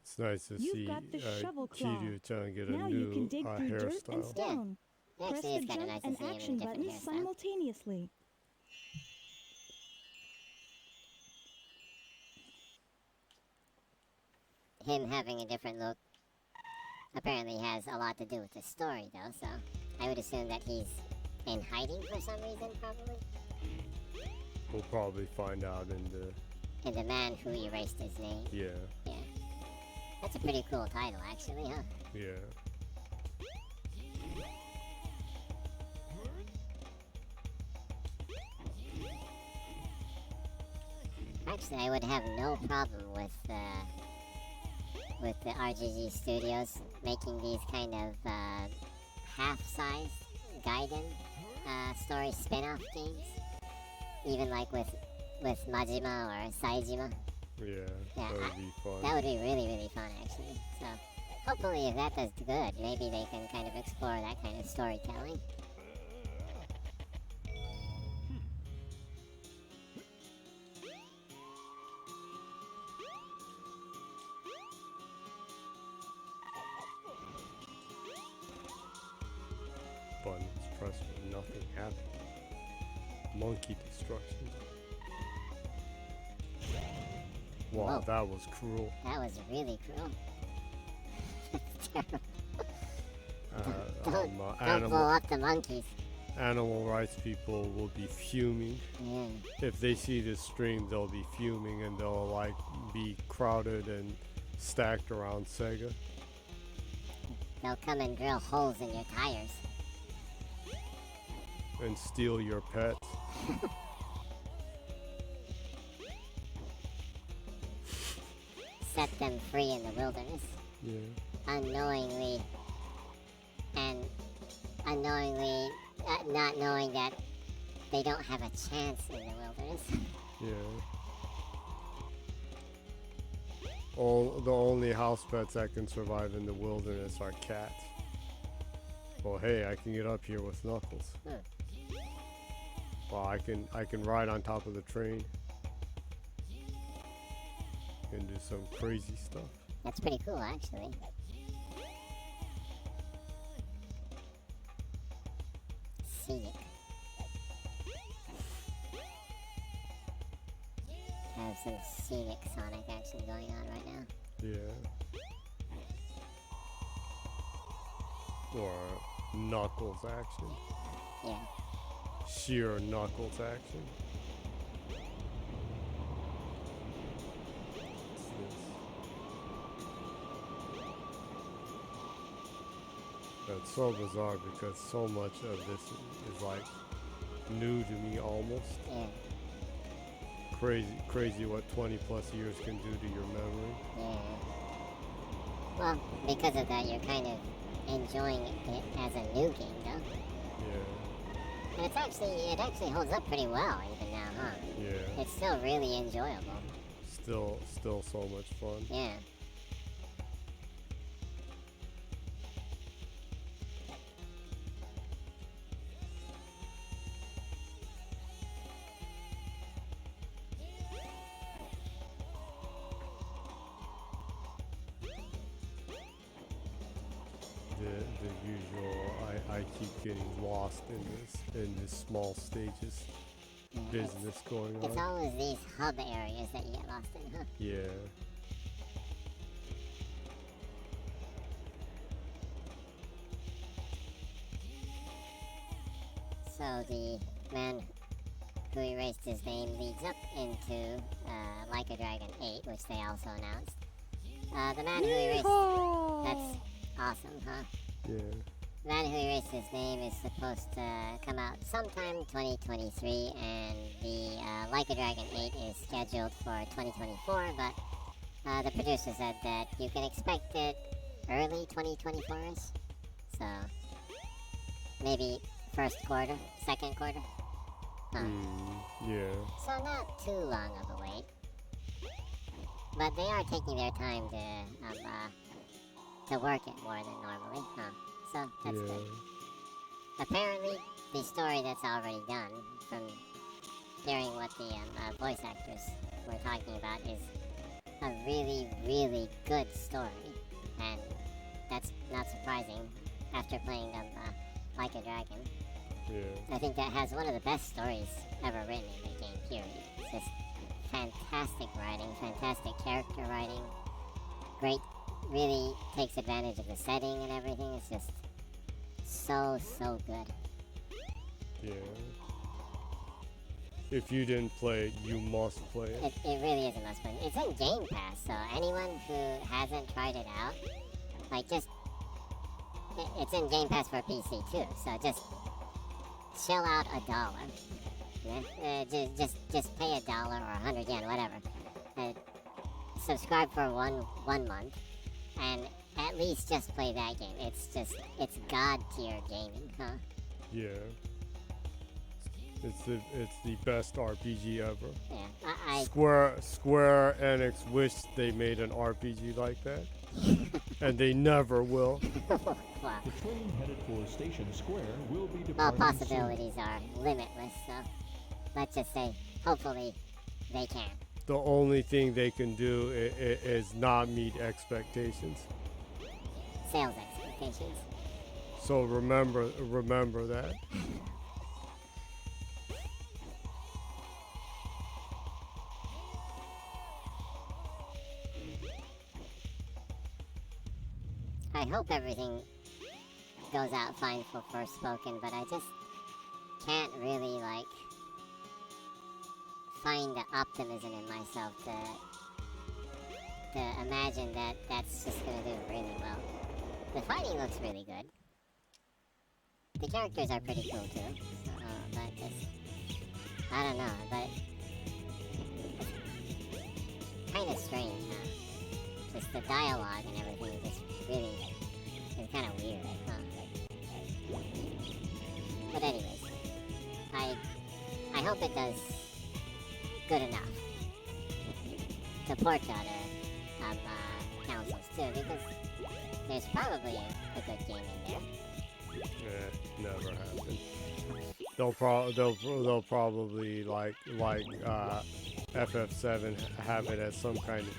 It's nice to You've see got the shovel claw. Kiryu-chan get a Now you can new dig through dirt and hairstyle. stone. Press Actually, the it's kind of jump nice to and see him in a action different buttons hairstyle. simultaneously. Him having a different look apparently has a lot to do with the story, though, so I would assume that he's in hiding for some reason, probably. We'll probably find out in the... And the man who erased his name. Yeah, Yeah. That's a pretty cool title, actually, huh? yeah. Actually, I would have no problem with the RGG Studios making these kind of half-sized Gaiden story spin-off games, even like with Majima or Saijima. Yeah, Yeah, that would be fun. That would be really, really fun, actually. So, hopefully, if that does good, maybe they can kind of explore that kind of storytelling. Buttons pressed when nothing happened. Monkey destruction. Wow, Whoa. that was cruel. That was really cruel. Terrible. Don't blow up the monkeys. Animal rights people will be fuming. Yeah. If they see this stream, they'll be fuming and they'll like be crowded and stacked around Sega. They'll come and drill holes in your tires. And steal your pets. Set them free in the wilderness. Yeah. Unknowingly not knowing that they don't have a chance in the wilderness. Yeah. The only house pets that can survive in the wilderness are cats. Well, hey, I can get up here with Knuckles. Well, I can ride on top of the train and do some crazy stuff. That's pretty cool, actually. Scenic. Have some scenic Sonic action going on right now. Yeah. Or Knuckles action. Yeah. Sheer Knuckles action. That's so bizarre because so much of this is like new to me almost. Yeah. Crazy what 20 plus years can do to your memory. Yeah. Well, because of that, you're kind of enjoying it as a new game, though. Yeah. And it actually holds up pretty well even now, huh? Yeah. It's still really enjoyable. Still so much fun. Yeah. The usual I keep getting lost in this small stages Yeah, business going It's on. always these hub areas that you get lost in, huh? Yeah. So the man who erased his name leads up into Like a Dragon 8, which they also announced. The man who erased... That's awesome, huh? Yeah. The man who erased his name is supposed to come out sometime 2023, and the Like a Dragon 8 is scheduled for 2024, but the producer said that you can expect it early 2024-ish. So, maybe first quarter, second quarter. Huh. Yeah. So not too long of a wait. But they are taking their time to work it more than normally, huh? So that's Yeah. good. Apparently, the story that's already done, from hearing what the voice actors we're talking about is a really, really good story, and that's not surprising after playing Like a Dragon. Yeah. I think that has one of the best stories ever written in the game, period. It's just fantastic writing, fantastic character writing, great, really takes advantage of the setting and everything. It's just so, so good. Yeah. If you didn't play it, you must play it. It really is a must play. It's in Game Pass, so anyone who hasn't tried it out, like just, it's in Game Pass for PC too, so just chill out $1. Yeah? Just pay $1 or 100 yen, whatever. Subscribe for one month, and at least just play that game. It's god tier gaming, huh? Yeah. It's the best RPG ever. Yeah, I Square Enix wished they made an RPG like that, and they never will. wow. The train headed for Station Square will be Well, departing possibilities are limitless, so let's just say, hopefully, they can. The only thing they can do is not meet expectations. Sales expectations. So remember that. I hope everything goes out fine for Forspoken, but I just can't really, like, find the optimism in myself to imagine that that's just gonna do really well. The fighting looks really good. The characters are pretty cool too, but just, I don't know, but it's kind of strange, huh? Just the dialogue and everything just really is kind of weird, huh? But anyways, I hope it does good enough to port to other consoles too, because there's probably a good game in there. Never happened. They'll probably like FF7 have it as some kind of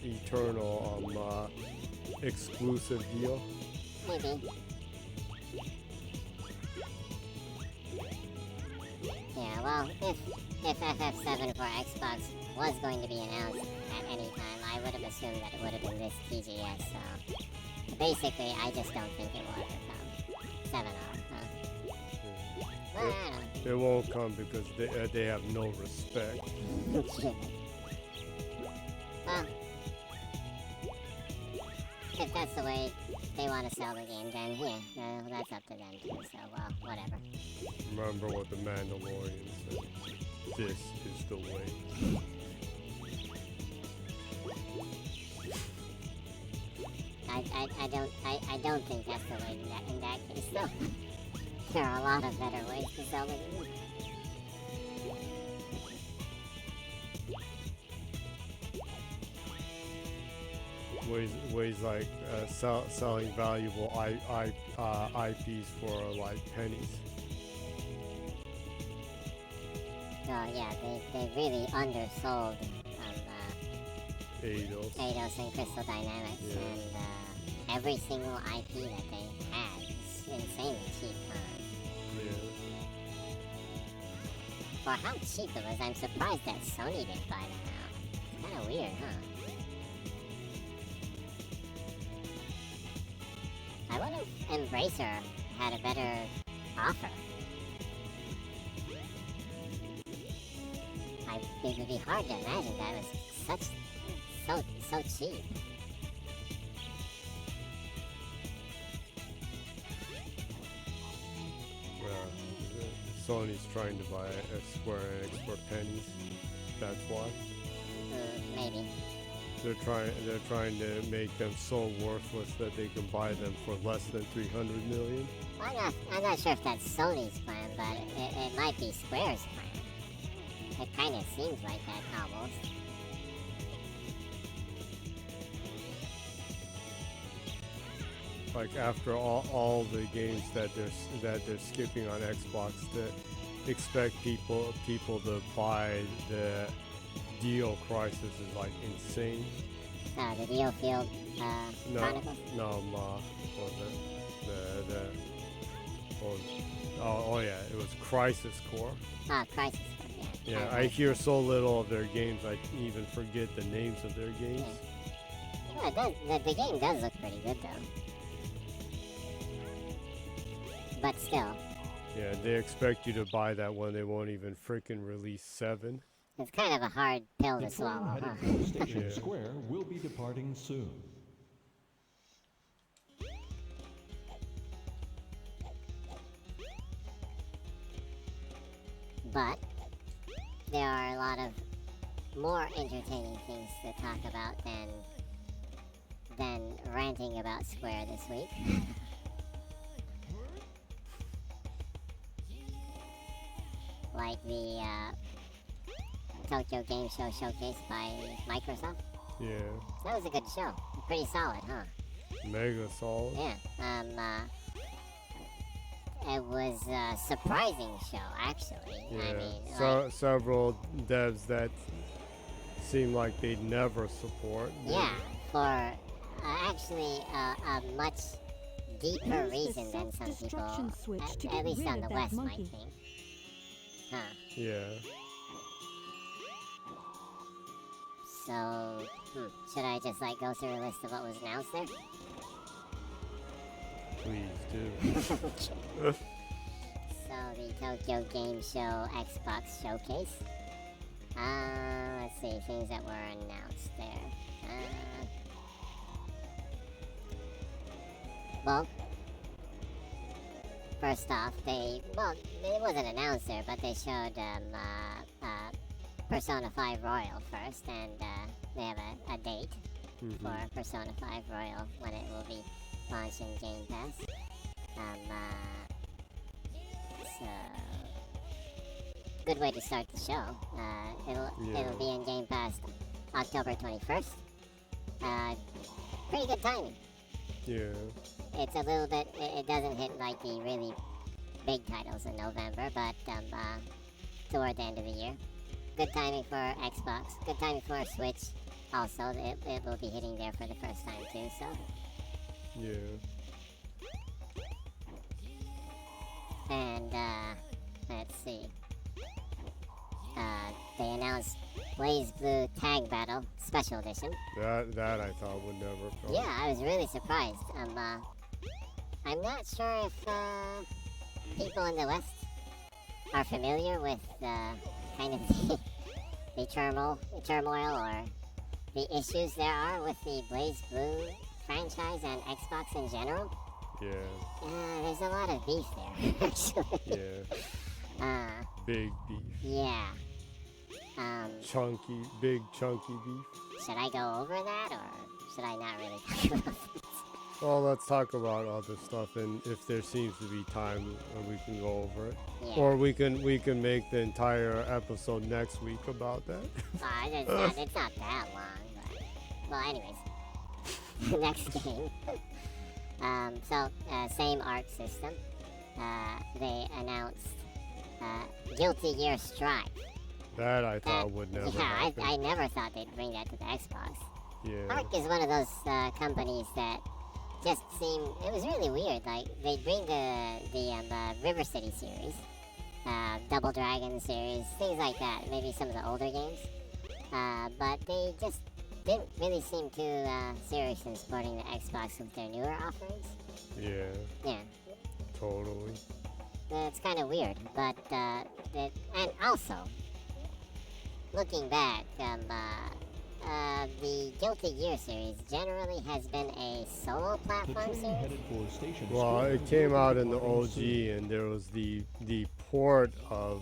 eternal exclusive deal. Maybe. Yeah, well, if FF7 for Xbox was going to be announced at any time, I would have assumed that it would have been this TGS, so basically, I just don't think it will ever come. 7 huh? Well, I don't know. It won't come because they have no respect. Well, if that's the way they want to sell the game, then yeah, that's up to them too, so well, whatever. Remember what the Mandalorian said. This is the way. I don't think that's the way in that case, though. There are a lot of better ways to sell the game. Ways like selling valuable IPs for like pennies. Oh yeah, they really undersold Eidos. Eidos and Crystal Dynamics, Yeah. and every single IP that they had is insanely cheap. Yeah. For how cheap it was, I'm surprised that Sony didn't buy them out. It's kind of weird, huh? I wonder if Embracer had a better offer. It would be hard to imagine that was so cheap. Sony's trying to buy a Square Enix for pennies. That's why. Maybe. They're trying to make them so worthless that they can buy them for less than 300 million. I'm not sure if that's Sony's plan, but it might be Square's plan. It kind of seems like that almost. Like after all the games that they're skipping on Xbox, to expect people to buy Dio Crisis is like insane. The Dio Field No, Chronicles? no, what was it? Oh yeah, it was Crisis Core. Crisis. Yeah. Yeah, I hear so little of their games, I even forget the names of their games. Yeah, it does, the game does look pretty good though. But still, Yeah, they expect you to buy that one. They won't even freaking release 7. it's kind of a hard pill The to train swallow, headed huh? for Station Yeah. Square will be departing soon. But there are a lot of more entertaining things to talk about than ranting about Square this week. Like the Tokyo Game Show showcase by Microsoft. Yeah, That was a good show. Pretty solid, huh? mega solid. Yeah. It was a surprising show, actually. Yeah, I mean, several devs that seem like they'd never support. yeah, for actually a much deeper Use the reason than some people, self-destruction switch to at get least rid on of the that West, monkey. might think. Huh. Yeah. So, should I just like go through a list of what was announced there? Please do. So the Tokyo Game Show Xbox Showcase. Let's see, things that were announced there. Well, first off, it wasn't announced there, but they showed Persona 5 Royal first, and they have a date for Persona 5 Royal when it will be launched in Game Pass. So good way to start the show. It'll be in Game Pass October 21st. Pretty good timing. Yeah. It's a little bit. It doesn't hit like the really big titles in November, but toward the end of the year. Good timing for Xbox. Good timing for Switch. Also, it will be hitting there for the first time too. So. Yeah. And let's see. They announced Blaze Blue Tag Battle Special Edition. That I thought would never come. Yeah, I was really surprised. I'm not sure if people in the West are familiar with kind of the turmoil or the issues there are with the Blaze Blue franchise and Xbox in general. Yeah. There's a lot of beef there, actually. Yeah. Big beef. Yeah. Big chunky beef. Should I go over that, or should I not really talk about it? Well, let's talk about other stuff, and if there seems to be time, we can go over it. Yeah. Or we can make the entire episode next week about that. It's not that long, but... Well, anyways. The next game. Same art system. They announced Guilty Gear Strive. That I thought would never happen. I never thought they'd bring that to the Xbox. Yeah. Arc is one of those companies that just seem... It was really weird. Like, they'd bring the River City series, Double Dragon series, things like that. Maybe some of the older games. But they just didn't really seem too serious in supporting the Xbox with their newer offerings. Yeah. Yeah. Totally. It's kind of weird, but and also, looking back, the Guilty Gear series generally has been a solo The platform train series. headed for Station Well, Square it came will be out in the departing OG, soon. and there was the port of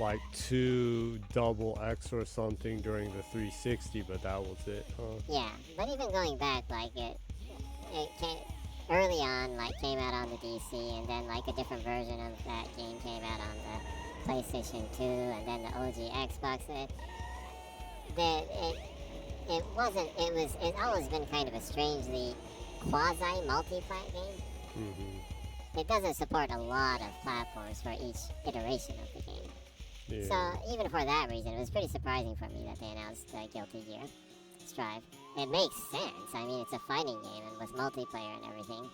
like 2 Double X or something during the 360, but that was it. Huh? Yeah, but even going back, like it came early on, like came out on the DC, and then like a different version of that game came out on the PlayStation 2, and then the OG Xbox. It's always been kind of a strangely quasi multi-plat game. Mm-hmm. It doesn't support a lot of platforms for each iteration of the game. Yeah. So even for that reason, it was pretty surprising for me that they announced Guilty Gear Strive. It makes sense. I mean, it's a fighting game, and with multiplayer and everything,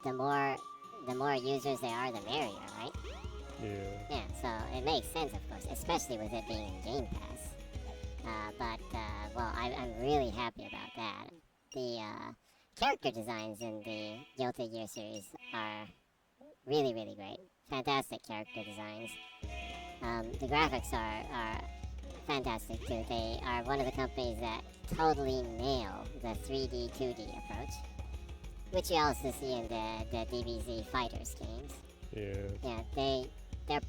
the more users there are, the merrier, right? Yeah. Yeah, so it makes sense, of course, especially with it being in Game Pass. Well, I'm really happy about that. The character designs in the Guilty Gear series are really, really great. Fantastic character designs. The graphics are fantastic too. They are one of the companies that totally nail the 3D, 2D approach, which you also see in the DBZ Fighters games. Yeah. Yeah,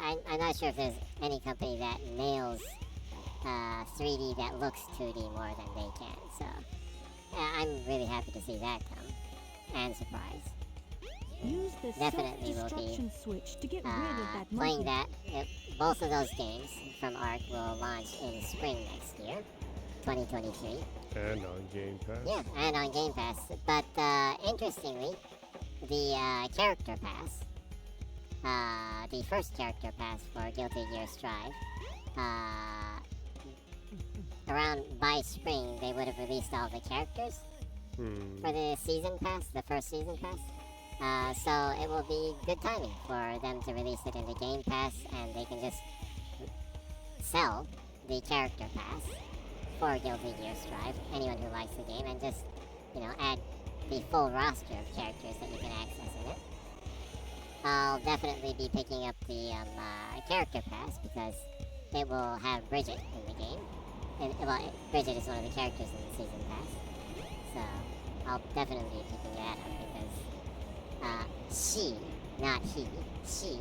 I'm not sure if there's any company that nails 3D that looks 2D more than they can. So I'm really happy to see that come, and surprised. Use the Definitely will be self-destruction switch to get rid of that playing monkey. that. Both of those games from ARC will launch in spring next year, 2023. And on Game Pass. Yeah, and on Game Pass. But interestingly, the character pass, the first character pass for Guilty Gear Strive, around by spring they would have released all the characters for the season pass, the first season pass. So it will be good timing for them to release it in the Game Pass, and they can just sell the character pass for Guilty Gear Strive, anyone who likes the game, and just, add the full roster of characters that you can access in it. I'll definitely be picking up the character pass because it will have Bridget in the game. Bridget is one of the characters in the season pass. So I'll definitely be picking that up because she, not he, she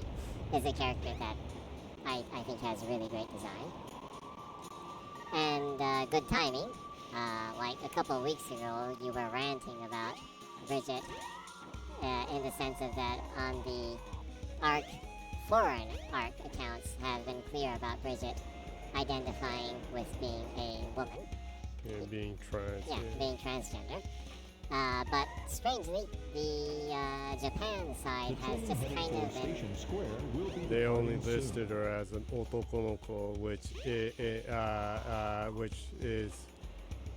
is a character that I think has really great design. And good timing. Like a couple of weeks ago, you were ranting about Bridget in the sense of that on the ARC, foreign ARC accounts have been clear about Bridget identifying with being a woman. Yeah, being trans. Yeah, being transgender. But strangely, the Japan side The has train just headed kind for of been... Station Square will be They only departing soon. listed her as an otokonoko, which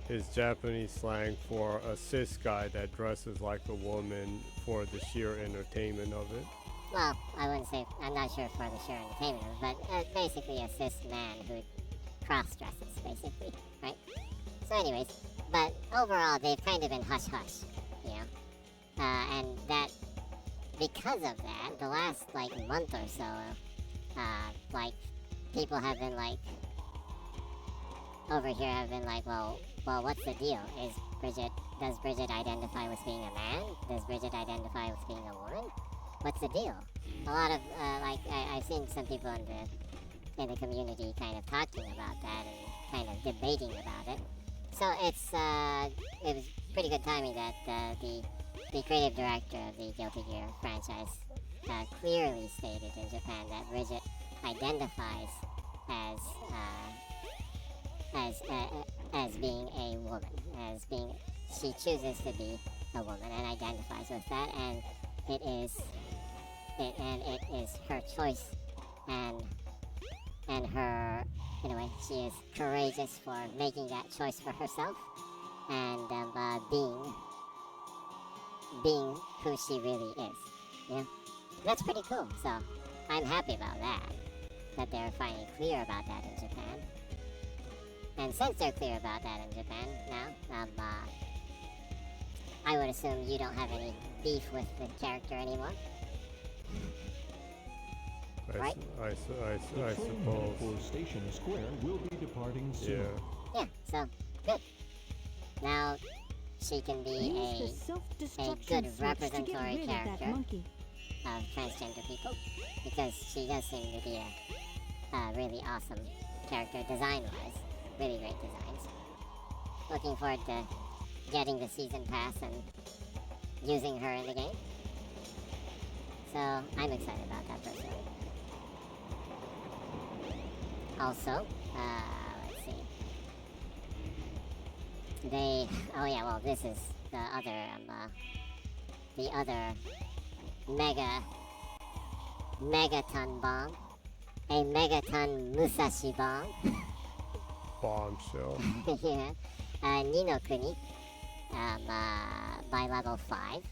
is Japanese slang for a cis guy that dresses like a woman for the sheer entertainment of it. Well, I wouldn't say... I'm not sure for the sheer entertainment of it, but basically a cis man who cross-dresses, basically, right? So anyways, but overall, they've kind of been hush-hush, and that, because of that, the last, month or so, people have been, over here have been well, what's the deal? Does Bridget identify with being a man? Does Bridget identify with being a woman? What's the deal? A lot of, I've seen some people in the community kind of talking about that and kind of debating about it. So it was pretty good timing that the creative director of the Guilty Gear franchise clearly stated in Japan that Bridget identifies as being a woman, she chooses to be a woman and identifies with that, and it is her choice, and her, in a way, she is courageous for making that choice for herself, and being who she really is. That's pretty cool. So I'm happy about that they're finally clear about that in Japan. And since they're clear about that in Japan now, I would assume you don't have any beef with the character anymore. Right? I The train suppose. headed for Station Square will be departing soon. Yeah. Yeah, so good. Now she can be Use the a self-destruction good switch to get representatory rid of that character monkey. of transgender people, because she does seem to be a really awesome character design-wise. Really great designs. Looking forward to getting the season pass and using her in the game. So I'm excited about that personally. Also, let's see. This is the other megaton bomb a megaton Musashi bomb. Bombshell. Yeah. Ni no Kuni by level 5.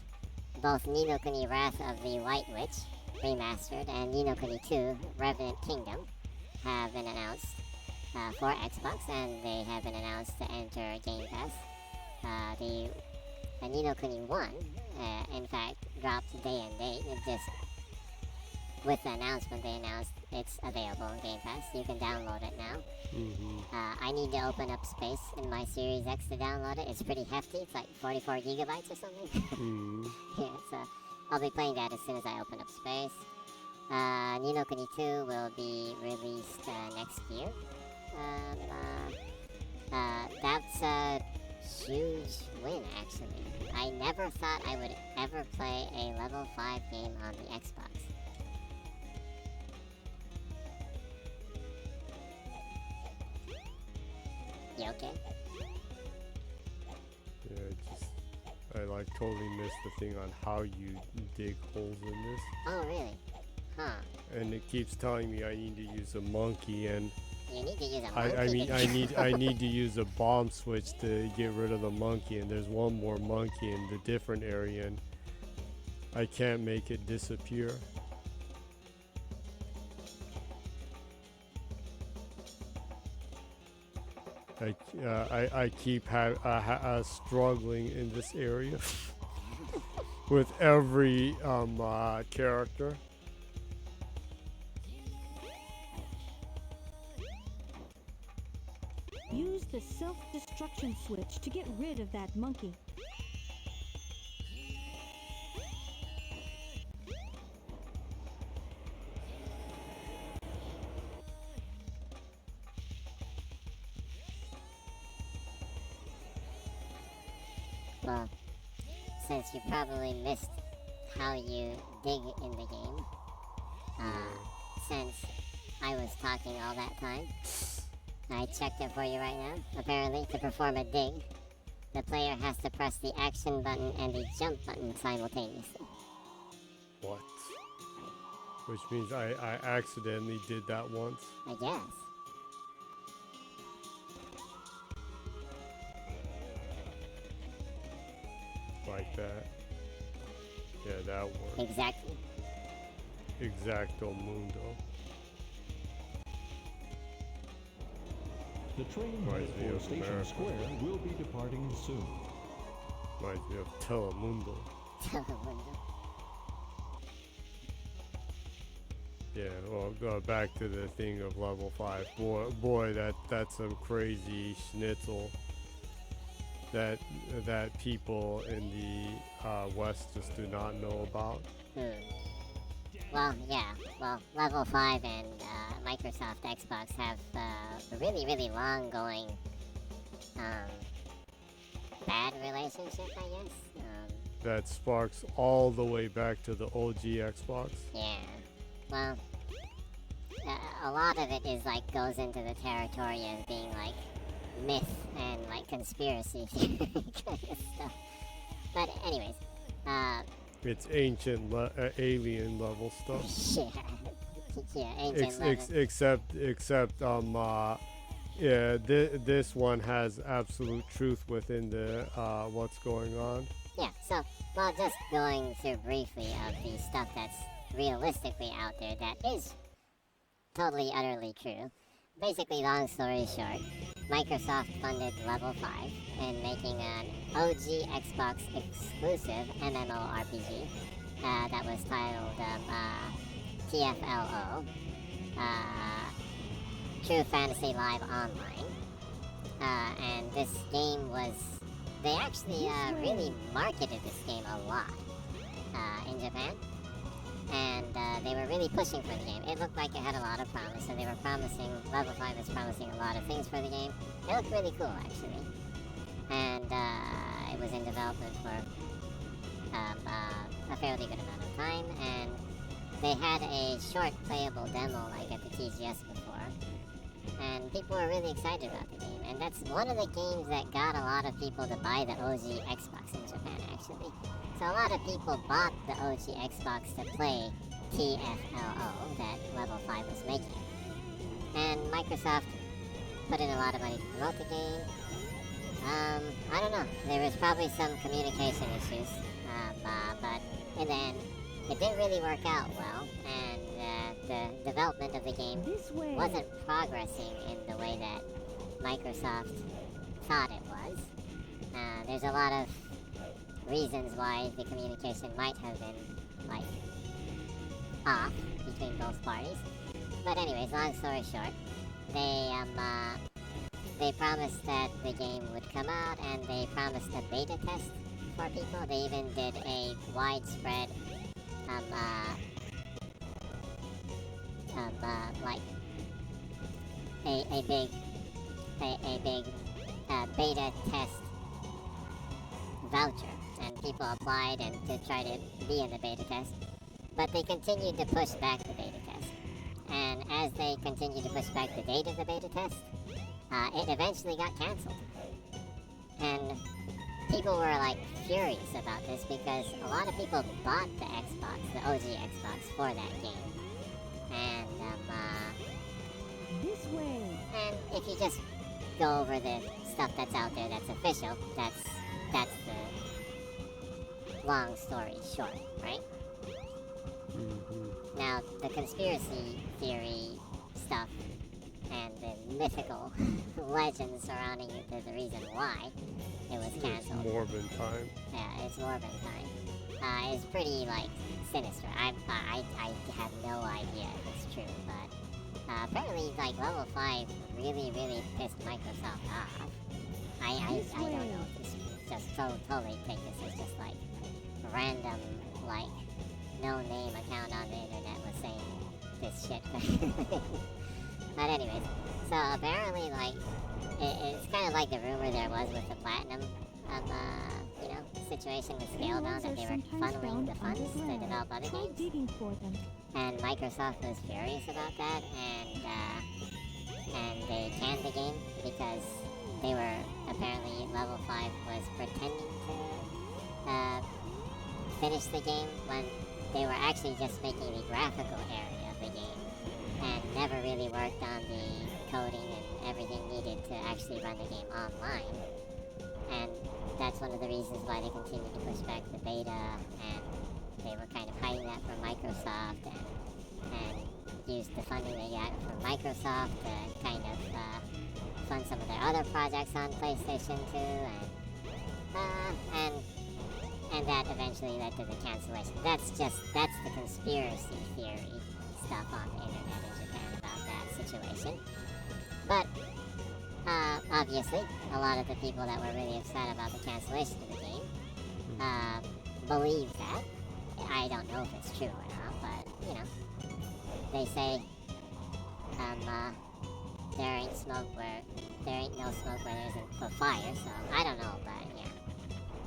Both Ni no Kuni Wrath of the White Witch remastered and Ni no Kuni 2 Revenant Kingdom have been announced for Xbox, and they have been announced to enter Game Pass. The Ni no Kuni 1, in fact, dropped day and date. It just, with the announcement, they announced it's available on Game Pass. You can download it now. I need to open up space in my Series X to download it. It's pretty hefty. It's like 44 gigabytes or something. Yeah, so I'll be playing that as soon as I open up space. Ni no Kuni 2 will be released next year. That's a huge win, actually. I never thought I would ever play a level 5 game on the Xbox. You okay? Yeah, I like totally missed the thing on how you dig holes in this. Oh, really? Huh. And it keeps telling me I need to use a monkey, and You need to use a monkey. I need to use a bomb switch to get rid of the monkey, and there's one more monkey in the different area, and I can't make it disappear. I keep struggling in this area with every character. Use the self-destruction switch to get rid of that monkey. Well, since you probably missed how you dig in the game, since I was talking all that time, I checked it for you right now. Apparently, to perform a dig, the player has to press the action button and the jump button simultaneously. What? Which means I accidentally did that once. I guess. Like that. Yeah, that worked. Exactly. Exacto mundo. The train Right, headed the for of Station America. Square will be departing soon. Reminds me of Telemundo. Yeah, well, go back to the thing of level 5. Boy, that's some crazy schnitzel that people in the West just do not know about. Well, yeah. Well, level 5 and Microsoft Xbox have a really, really long going bad relationship, I guess. That sparks all the way back to the OG Xbox. Yeah. Well, a lot of it is like goes into the territory of being like myth and like conspiracy kind of stuff. But anyways, It's ancient alien level stuff. yeah, ancient level. Except yeah, this one has absolute truth within the what's going on. Yeah, so, well, just going through briefly of the stuff that's realistically out there that is totally, utterly true. Basically, long story short, Microsoft funded Level 5 in making an OG Xbox exclusive MMORPG that was titled TFLO, True Fantasy Live Online. And this game was, they actually really marketed this game a lot in Japan. And they were really pushing for the game. It looked like it had a lot of promise, and they were promising, Level 5 was promising a lot of things for the game. It looked really cool, actually. And it was in development for a fairly good amount of time, and they had a short playable demo like at the TGS before, and people were really excited about the game. And that's one of the games that got a lot of people to buy the OG Xbox in Japan, actually. So a lot of people bought the OG Xbox to play TFLO that Level 5 was making. And Microsoft put in a lot of money to promote the game. I don't know. There was probably some communication issues, but in the end, it didn't really work out well, and the development of the game This way. wasn't progressing in the way that Microsoft thought it was. There's a lot of reasons why the communication might have been, like, off between both parties. But anyways, long story short, they promised that the game would come out, and they promised a beta test for people. They even did a widespread, like a big beta test voucher, and people applied and to try to be in the beta test. But they continued to push back the beta test, and as they continued to push back the date of the beta test, it eventually got canceled. And people were like furious about this because a lot of people bought the Xbox, the OG Xbox, for that game. And This way. and if you just go over the stuff that's out there that's official, that's the long story short, right? Mm-hmm. Now, the conspiracy theory stuff and the mythical legends surrounding it, the reason why it was It's canceled. Morbin time. Yeah, it's Morbin time. It's pretty, like, sinister. I have no idea if it's true, but apparently, like, Level 5 really pissed Microsoft off. I don't know. It's just totally take this as just, like, random, like, no-name account on the internet was saying this shit. But anyways, so apparently, like, it's kind of like the rumor there was with the Platinum, situation with Scalebound, that they were funneling the funds to develop other Try games. digging for them. And Microsoft was furious about that, and they canned the game because they were, apparently, Level 5 was pretending to finish the game when they were actually just making the graphical area of the game and never really worked on the coding and everything needed to actually run the game online. And that's one of the reasons why they continued to push back the beta, and they were kind of hiding that from Microsoft, and used the funding they got from Microsoft to kind of fund some of their other projects on PlayStation 2, and that eventually led to the cancellation. That's the conspiracy theory stuff on the internet in Japan about that situation. But obviously, a lot of the people that were really upset about the cancellation of the game believe that. I don't know if it's true or not, but you know, they say there ain't no smoke where there isn't a fire. So I don't know, but yeah,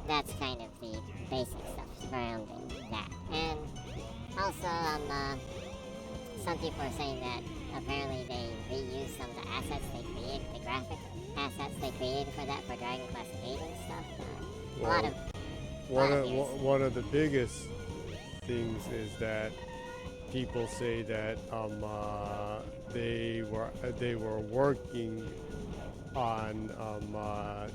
that's kind of the basic stuff surrounding that. And also, some people are saying that apparently they reused some of the assets they created, the graphic assets they created for that for Dragon Quest 8 and stuff. A lot of One of the biggest things is that people say that they were working on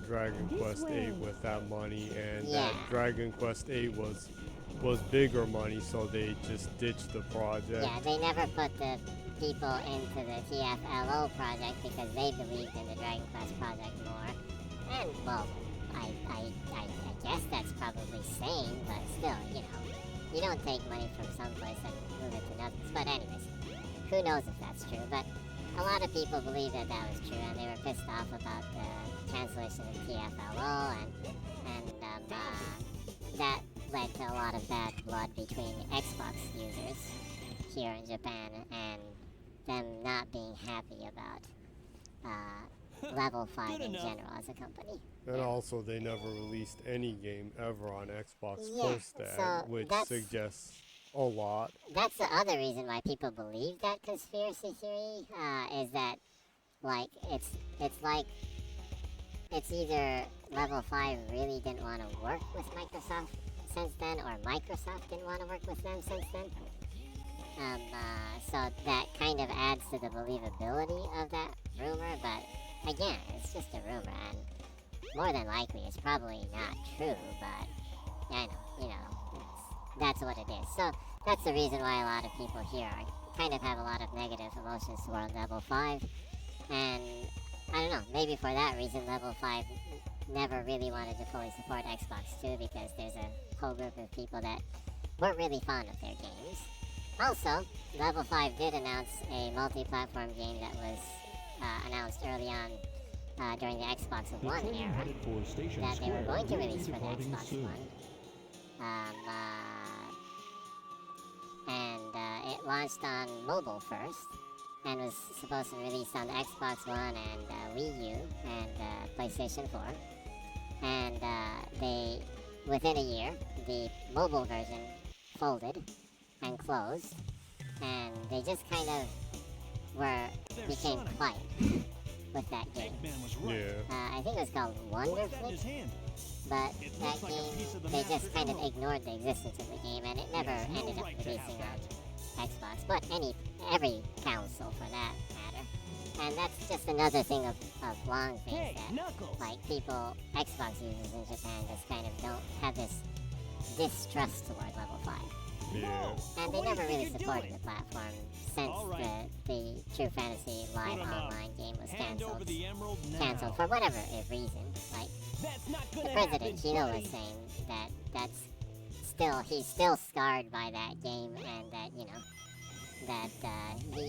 Dragon This Quest way. 8 with that money, and Yeah. that Dragon Quest 8 was bigger money, so they just ditched the project. Yeah, they never put the people into the TFLO project because they believed in the Dragon Quest project more. And, well, I guess that's probably sane, but still, you know, you don't take money from someplace and move it to nothing. But anyways, who knows if that's true, but a lot of people believe that that was true, and they were pissed off about the cancellation of TFLO, and that led to a lot of bad blood between Xbox users here in Japan, and them not being happy about Level 5 Good in enough. general as a company. And also, they never released any game ever on Xbox Yeah, post that, so which that's- suggests a lot. That's the other reason why people believe that conspiracy theory, is that, like, it's either Level 5 really didn't want to work with Microsoft since then, or Microsoft didn't want to work with them since then. So that kind of adds to the believability of that rumor, but again, it's just a rumor, and more than likely it's probably not true, but I know, that's what it is. So that's the reason why a lot of people here kind of have a lot of negative emotions toward level 5, and I don't know, maybe for that reason level 5 never really wanted to fully support Xbox 2, because there's a whole group of people that weren't really fond of their games. Also, Level 5 did announce a multi-platform game that was announced early on during the Xbox The One train era headed for Station that they were Square going to will be release for the departing Xbox soon. One. And it launched on mobile first and was supposed to release on the Xbox One and Wii U and PlayStation 4. And within a year, the mobile version folded and closed, and they just kind of became Sonic. quiet with that game. Eggman was right. Yeah. I think it was called What's that in Wonderflick, his hand? but It that looks like a piece of the game, they just Master's kind of Emerald. ignored the existence of the game, and it never He has no ended up right to have releasing that. on Xbox, but every console for that matter. And that's just another thing of long things Hey, that, Knuckles! like, people, Xbox users in Japan just kind of don't have this distrust toward Level 5. Yeah. And What they do you never think really you're supported doing? the platform since All right. the True Fantasy Live Put 'em up. Online game was Hand over canceled. the emerald now. Canceled for whatever reason. Like, That's not the gonna president, happen, Hiro, buddy. was saying that he's still scarred by that game, and that,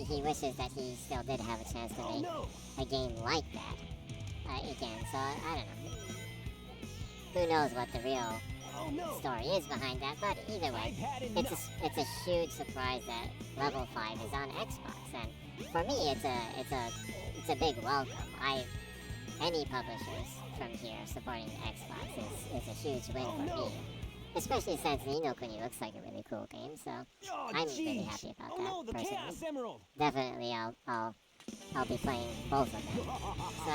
he wishes that he still did have a chance to Oh make no! a game like that again. So, I don't know. Who knows what the real Oh no! story is behind that, but either way, I've had enough. it's a huge surprise that Level 5 is on Xbox, and for me, it's a big welcome. Any publishers from here supporting the Xbox is a huge win Oh, for no. me, especially since Ni no Kuni looks like a really cool game. So Oh, I'm really jeez. happy about Oh that, no, the personally. Chaos Emerald! Definitely, I'll be playing both of them. So,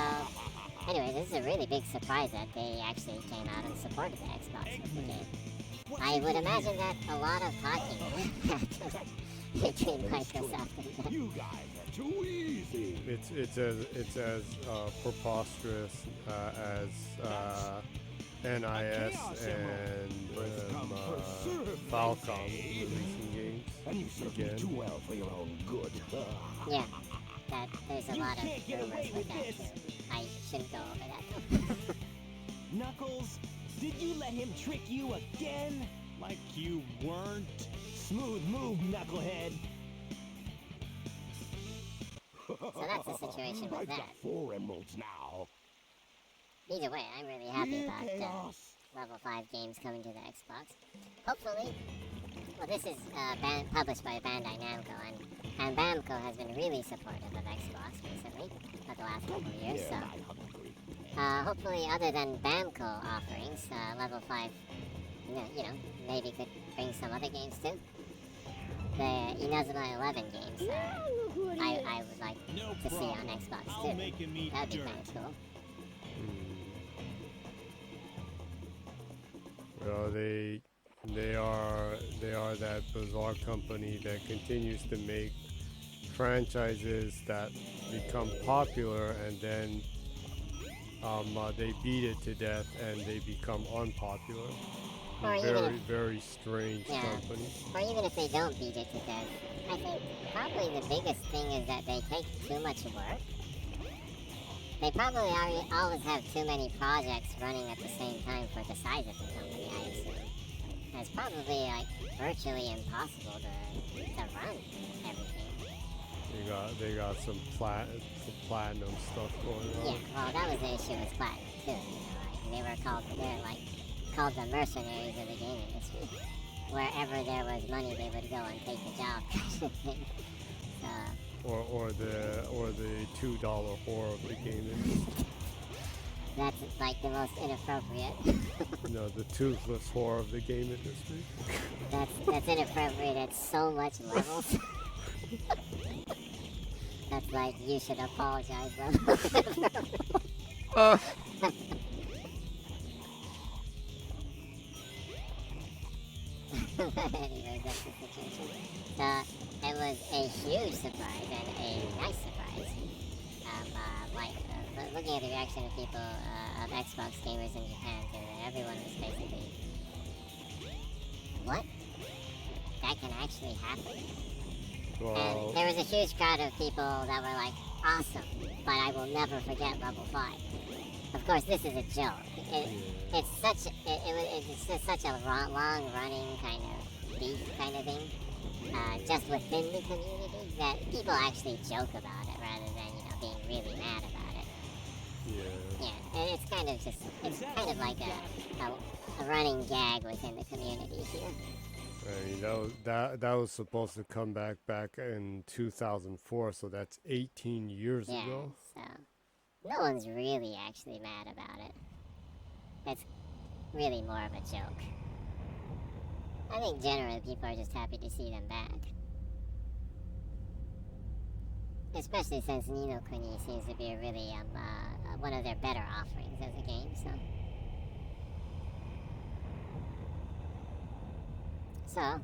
anyway, this is a really big surprise that they actually came out and supported the Xbox with the game. What's I he would doing imagine that a lot of talking between Microsoft and them. You guys are too easy. It's as preposterous as NIS and Falcom releasing games And you serve me again. too well for your own good. Yeah, that there's a You lot of can't get rumors away with with that this. too. I shouldn't go over that though. Knuckles, did you let him trick you again? Like you weren't? Smooth move, Knucklehead. So that's the situation with I've that. got 4 emeralds now. Either way, I'm really happy Clear about chaos. Level 5 games coming to the Xbox. Hopefully, well, this is published by Bandai Namco, and Bamco has been really supportive of Xbox recently, for the last couple of years, so I'm hungry. hopefully, other than Bamco offerings, Level 5, maybe could bring some other games too. The Inazuma 11 games, I would like No to see on problem. Xbox I'll too. make him eat That'd be dirt. kind of cool. Well, they are that bizarre company that continues to make franchises that become popular, and then they beat it to death and they become unpopular. Or even Very, if- very strange Yeah. company. Or even if they don't beat it to death, I think probably the biggest thing is that they take too much work. They probably always have too many projects running at the same time for the size of the company, I assume. And it's probably like virtually impossible to run everything. They got some platinum stuff going on. Yeah, well, that was the issue with Platinum too. They were called the mercenaries of the game industry. Wherever there was money, they would go and take the job. So Or the $2 whore of the game industry. that's like the most inappropriate. No, the toothless whore of the game industry. That's inappropriate at so much levels. That's like you should apologize level. But anyways, that's the situation. So it was a huge surprise and a nice surprise. Looking at the reaction of people, of Xbox gamers in Japan too, and everyone was basically, what? That can actually happen? Well, And there was a huge crowd of people that were like, awesome, but I will never forget level 5. Of course, this is a joke. It's just such a long-running kind of beef kind of thing, just within the community, that people actually joke about it rather than, being really mad about it. yeah. Yeah, and it's kind of like a running gag within the community here. I mean, that was supposed to come back in 2004, so that's 18 years Yeah, ago. so no one's really actually mad about it. It's really more of a joke. I think generally people are just happy to see them back. Especially since Ni no Kuni seems to be a really one of their better offerings as a game, so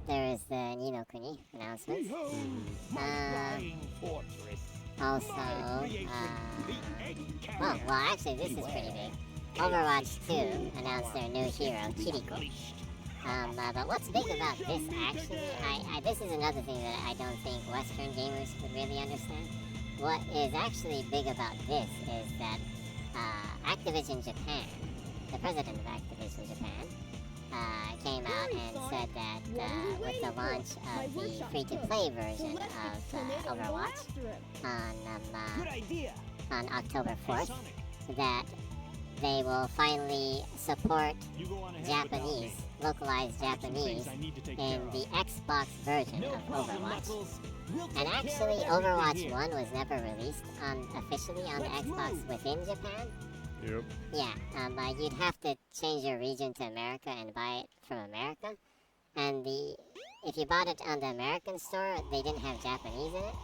there is the Ni no Kuni announcement. Also, well, actually, this is pretty big. Overwatch 2 announced their new hero, Kiriko. But what's big about this, actually, this is another thing that I don't think Western gamers would really understand. What is actually big about this is that Activision Japan, the president of Activision Japan, came out and said that with the launch of the free-to-play version of Overwatch on October 4th, that they will finally support Japanese, localized Japanese, in the Xbox version of Overwatch. And actually, Overwatch 1 was never released officially on the Xbox within Japan. Yep. Yeah, you'd have to change your region to America and buy it from America. And if you bought it on the American store, they didn't have Japanese in it.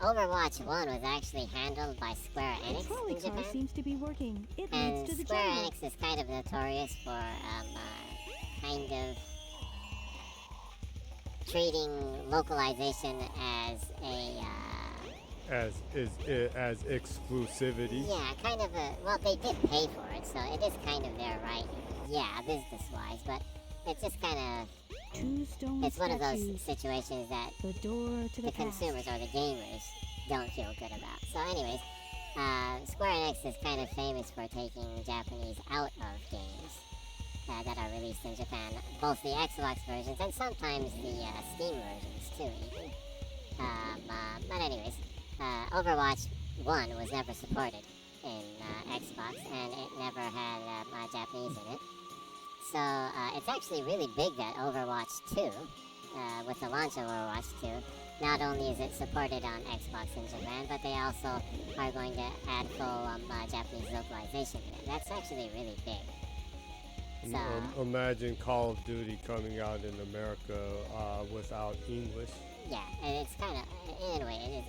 Overwatch 1 was actually handled by Square The Enix trolley in car Japan. seems to be working. It And leads to the Square jungle. Enix is kind of notorious for kind of treating localization as as exclusivity. yeah, kind of well, they did pay for it, so it is kind of their right, yeah, business-wise, but it's just kind of, Two stone it's one of those statues. situations that The door to the the past. consumers or the gamers don't feel good about. So anyways, Square Enix is kind of famous for taking Japanese out of games that are released in Japan, both the Xbox versions and sometimes the Steam versions too, even. But anyways, Overwatch 1 was never supported in Xbox, and it never had Japanese in it. So it's actually really big that Overwatch 2, with the launch of Overwatch 2, not only is it supported on Xbox in Japan, but they also are going to add full Japanese localization in it. That's actually really big. So, Imagine Call of Duty coming out in America without English. yeah, and it's kind of, in a way,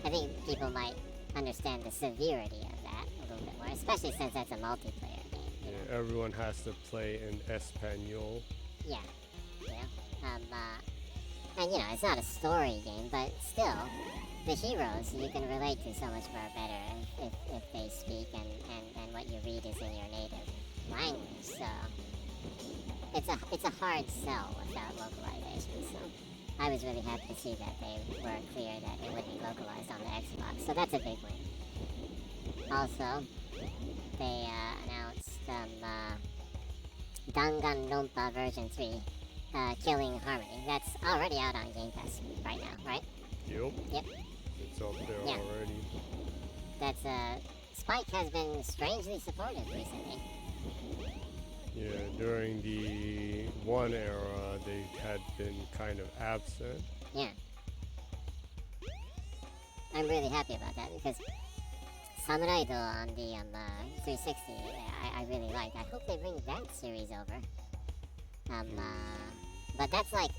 I think people might understand the severity of that a little bit more, especially since that's a multiplayer game. You know? Everyone has to play in Espanol. Yeah, and it's not a story game, but still, the heroes you can relate to so much more better if they speak and what you read is in your native language. So it's a hard sell without localization. So I was really happy to see that they were clear that it would be localized on the Xbox. So that's a big win. Also, they announced Danganronpa version 3. Killing Harmony. That's already out on Game Pass right now, right? Yep. Yep. It's up there Yeah. already. That's Spike has been strangely supportive recently. Yeah, during the one era, they had been kind of absent. Yeah. I'm really happy about that because Samurai Do on the 360, I really like. I hope they bring that series over. But that's like,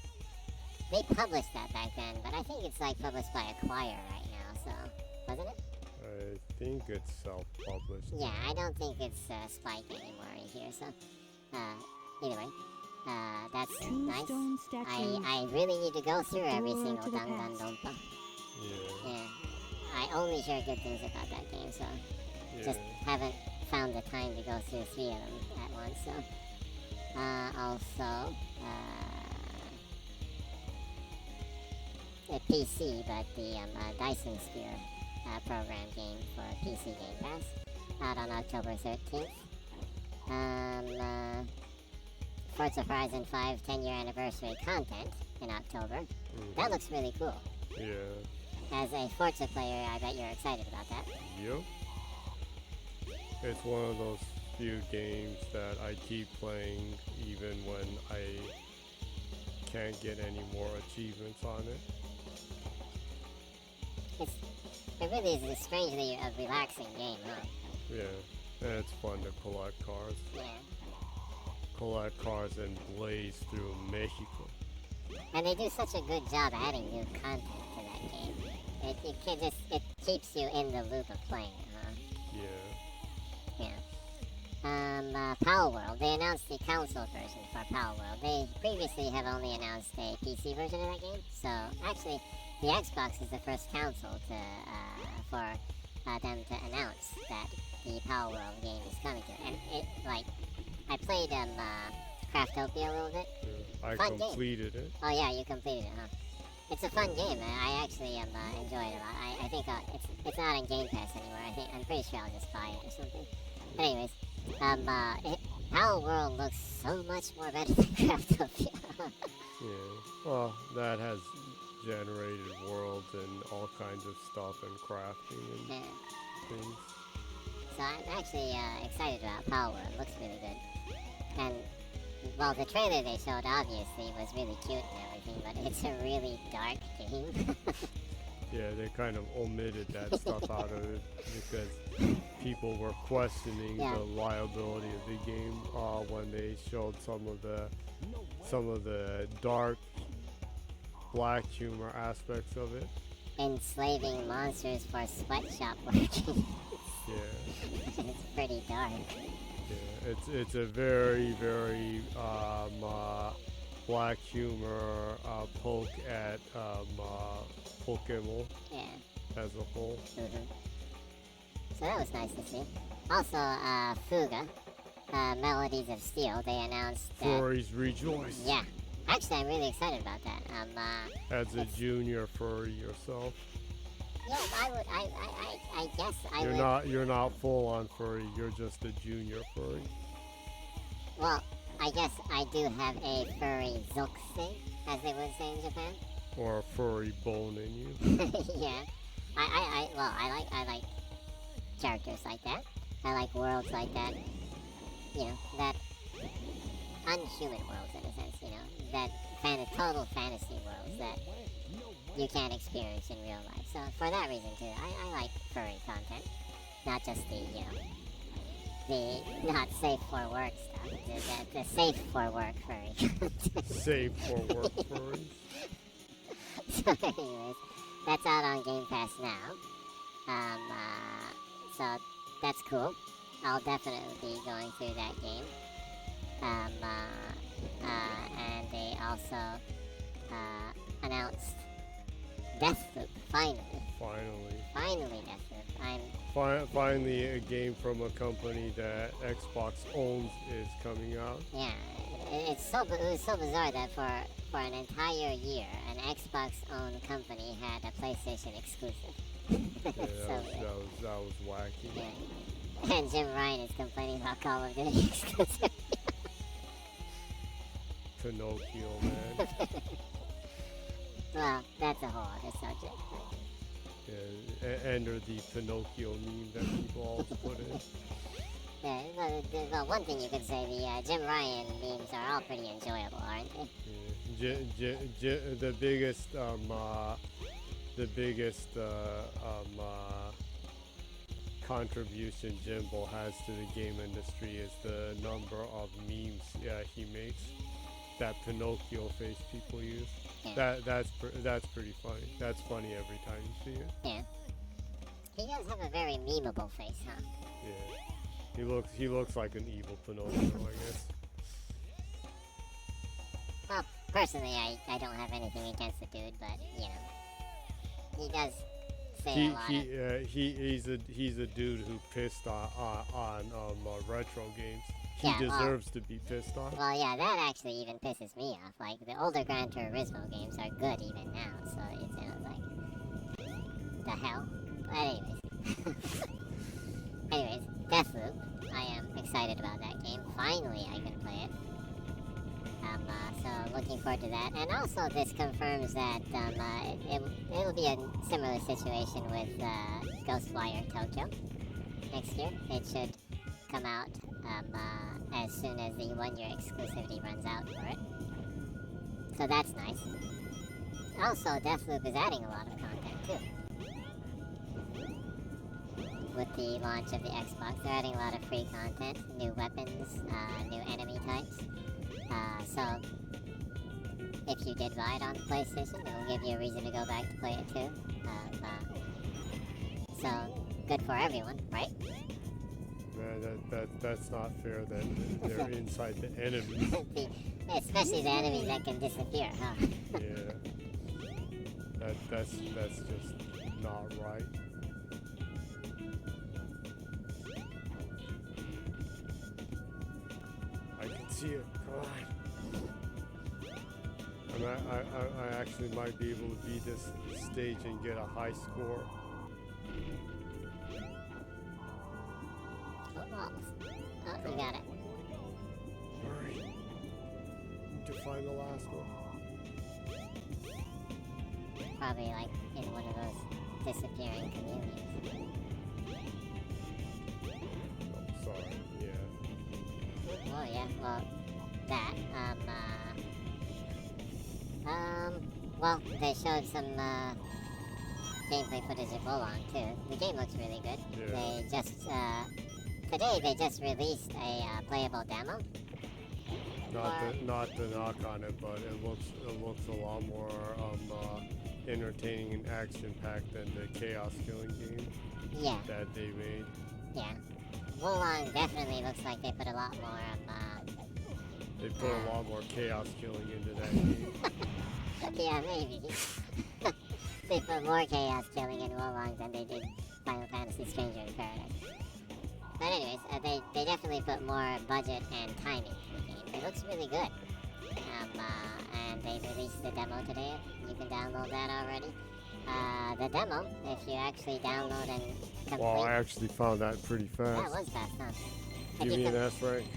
they published that back then, but I think it's like published by Acquire right now, so, wasn't it? I think it's self-published. Yeah, I don't think it's Spike anymore in here, so, either way. That's Two nice. stone statues. I really need to go through every Door single to the Danganronpa. past. Yeah. Yeah. I only hear good things about that game, so Yeah. just haven't found the time to go through 3 of them at once, so. Also, a PC, but the Dyson Sphere program game for PC Game Pass, out on October 13th. Forza Horizon 5 10-year anniversary content in October. That looks really cool. Yeah. As a Forza player, I bet you're excited about that. Yep. It's one of those few games that I keep playing even when I can't get any more achievements on it. It really is a strangely a relaxing game, huh? Yeah. And it's fun to collect cars. Yeah. Collect cars and blaze through Mexico. And they do such a good job adding new content to that game. It keeps you in the loop of playing it, huh? Yeah. Yeah. Power World. They announced the console version for Power World. They previously have only announced a PC version of that game. So actually, the Xbox is the first console for them to announce that the Power World game is coming to. And I played Craftopia a little bit. Yeah. I Fun game. completed it. Oh yeah, you completed it, huh? It's a fun game. I actually enjoy it a lot. I think it's not on Game Pass anymore. I'm pretty sure I'll just buy it or something. But anyways, Power World looks so much more better than Craftopia. Yeah. Well, that has generated worlds and all kinds of stuff and crafting and Yeah. things. So I'm actually excited about Power World. It looks really good. And well, the trailer they showed obviously was really cute and everything, but it's a really dark game. Yeah, they kind of omitted that stuff out of it because people were questioning Yeah. the liability of the game when they showed some of the dark black humor aspects of it. Enslaving monsters for sweatshop working. Yeah, It's pretty dark. yeah. It's a very black humor poke at Pokemon Yeah. as a whole. So that was nice to see. Also, Fuga, Melodies of Steel, they announced that. Furries rejoice. Yeah. Actually, I'm really excited about that. As a junior furry yourself, Yeah, I guess I would. you're not full on furry. You're just a junior furry. Well, I guess I do have a furry zokusei, as they would say in Japan. Or a furry bone in you. Yeah. I like characters like that. I like worlds like that. You know, that unhuman worlds in a sense, you know, that total fantasy worlds that you can't experience in real life. So for that reason too, I like furry content, not just the, you know, the not safe for work stuff, the safe for work furry. Safe for work furries. So anyways, that's out on Game Pass now. So that's cool. I'll definitely be going through that game. And they also announced Deathloop, finally. Finally Deathloop. Finally, a game from a company that Xbox owns is coming out. Yeah, it was so bizarre that for an entire year, an Xbox-owned company had a PlayStation exclusive. Yeah, So that was wacky. yeah. And Jim Ryan is complaining about Call of Duty exclusive. Pinocchio, man. Well, that's a whole other subject. Yeah, enter the Pinocchio meme that people always put in. Yeah, well, one thing you could say, the Jim Ryan memes are all pretty enjoyable, aren't they? Yeah, the biggest contribution Jimbo has to the game industry is the number of memes he makes. That Pinocchio face people use. Yeah. That's pretty funny. That's funny every time you see it. Yeah. He does have a very memeable face, huh? Yeah. He looks like an evil Pinocchio, I guess. personally, I don't have anything against the dude, but you know, he does say a lot of. He's a dude who pissed on retro games. He Yeah, well- deserves to be pissed on. Well, yeah, that actually even pisses me off. Like the older Gran Turismo games are good even now, so it sounds like the hell. But anyways, Deathloop. I am excited about that game. Finally, I can play it. So looking forward to that. And also, this confirms that it'll be a similar situation with Ghostwire Tokyo next year. It should come out as soon as the 1-year exclusivity runs out for it. So that's nice. Also, Deathloop is adding a lot of content too. With the launch of the Xbox, they're adding a lot of free content, new weapons, new enemy types. So, if you did buy it on the PlayStation, it will give you a reason to go back to play it too. So, good for everyone, right? That's not fair that they're inside the enemy. Especially the enemies that can disappear, huh? Yeah. That's just not right. I can see it. Come on. And I actually might be able to beat this stage and get a high score. Oh, you got it. Hurry. Need to find the last one. Probably like in one of those disappearing chameleons. Oh, sorry. Yeah. Oh yeah, well, that, well, they showed some, gameplay footage of Wolong, too. The game looks really good. Yeah. They just, today they just released a, playable demo. Not to knock on it, but it looks a lot more entertaining and action packed than the Chaos Killing game Yeah, that they made. yeah. Wolong definitely looks like they put a lot more, They put a lot more Chaos Killing into that game. yeah, maybe. They put more chaos killing in Wolong than they did Final Fantasy Stranger in Paradise. But anyways, they definitely put more budget and time into the game. It looks really good. And they released the demo today. You can download that already. The demo, if you actually download and complete... Well, I actually found that pretty fast. That was fast, huh? If Give you me an com- S rank.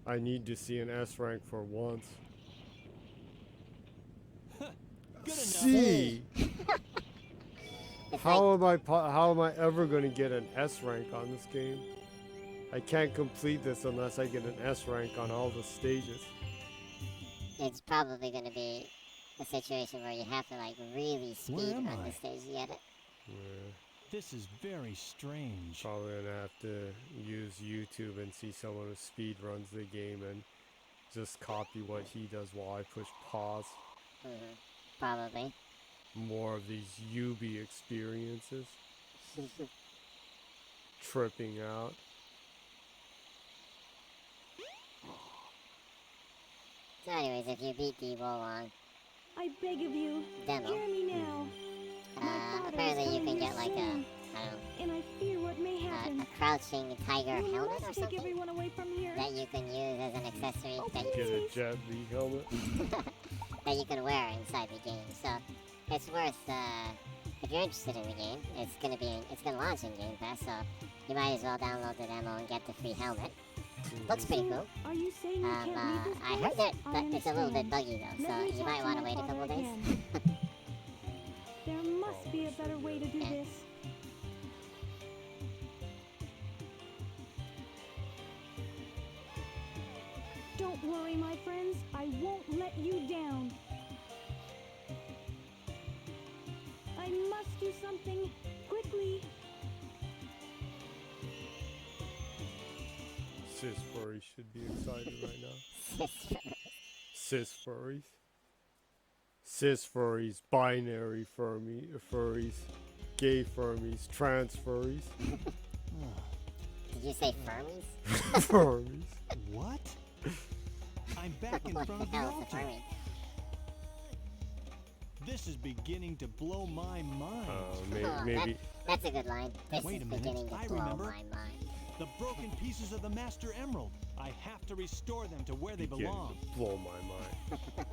I need to see an S rank for once. Good enough. C. It's How am I ever going to get an S rank on this game? I can't complete this unless I get an S rank on all the stages. It's probably going to be a situation where you have to like really speed am run I? the stage to get it. Yeah, This is very strange. probably gonna have to use YouTube and see someone who speed runs the game and just copy what he does while I push pause. Probably. More of these Yubi experiences. Tripping out. So anyways, if you beat the Wolong I beg of you, demo, hear me now. apparently you can get like a, I don't And I fear what may know, happen. a crouching tiger We helmet or must take something everyone away from here. that you can use as an accessory that Get a Jet Li helmet. that you can wear inside the game. So it's worth, if you're interested in the game, it's gonna launch in Game Pass, so you might as well download the demo and get the free helmet. Looks pretty cool. Are you saying you can't leave this I heard place? that it's a little bit understand. buggy though, Let so me you talk might to want to my wait a father couple days. again. There must be a better way to do Yeah. this. Don't worry, my friends. I won't let you down. I must do something quickly. Cis furries should be excited right now. Cis furries. Cis furries, binary furries, gay furries, trans furries. Did you say Fermies? Furries. What? I'm back in What front the of the hell is a altar. furry? This is beginning to blow my mind. Oh, Maybe. That's a good line. This Wait is a minute, beginning to I blow remember. my mind. The broken pieces of the Master Emerald. I have to restore them to where they Beginning belong. to blow my mind.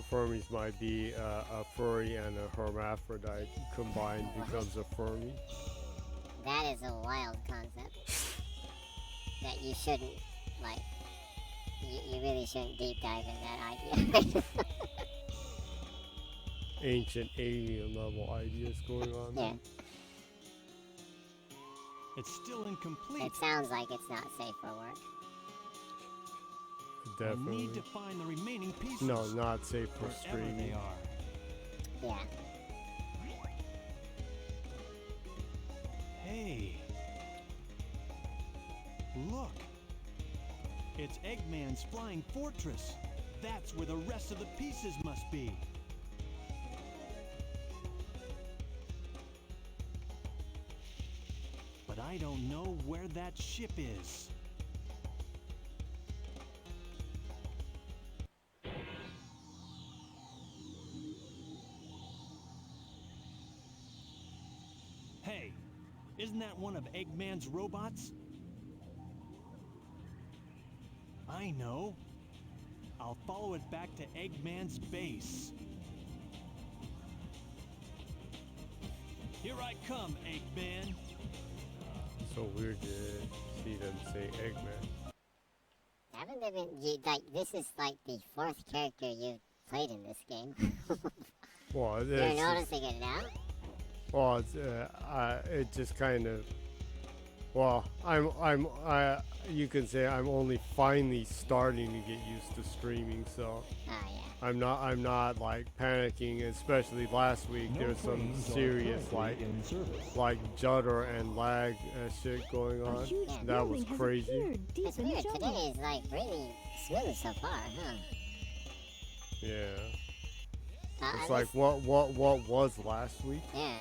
Furmies might be a furry and a hermaphrodite combined becomes a furmy. That is a wild concept. That you shouldn't, like, you really shouldn't deep dive in that idea. Ancient alien level ideas going on Yeah, there. It's still incomplete. it sounds like it's not safe for work. I Definitely. need to find the remaining pieces. No, not safe for wherever streaming. they are. Yeah. Hey. Look. It's Eggman's flying fortress. That's where the rest of the pieces must be. But I don't know where that ship is. Hey, isn't that one of Eggman's robots? I know. I'll follow it back to Eggman's base. Here I come, Eggman. So weird to see them say Eggman. Haven't there been, this is like the 4th character you've played in this game. Well, You're it's, noticing it now? well, it just kind of. Well, you can say I'm only finally starting to get used to streaming, so Oh, yeah. I'm not like panicking. Especially last week, No there's some trains are serious currently in service. like judder and lag shit going A on. huge That was building has crazy. appeared deep It's in the weird. jungle. Today is like really smooth so far, huh? Yeah, it's At like least- what was last week? Yeah.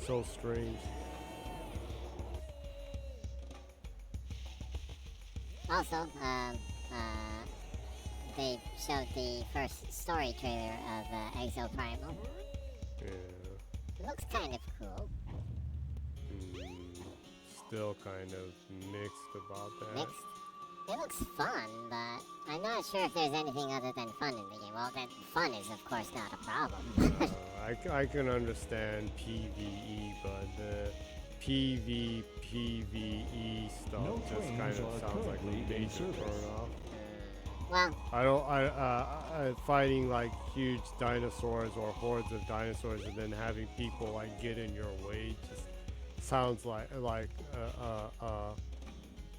So strange. Also, they showed the first story trailer of Exo Primal. Yeah. It looks kind of cool. Still kind of mixed about that. Mixed. It looks fun, but I'm not sure if there's anything other than fun in the game. Well, that fun is, of course, not a problem. I can understand PvE, but the PvE stuff No just trains kind of are sounds like currently a in major service. turnoff. Well, I don't. Fighting like huge dinosaurs or hordes of dinosaurs and then having people like get in your way just sounds like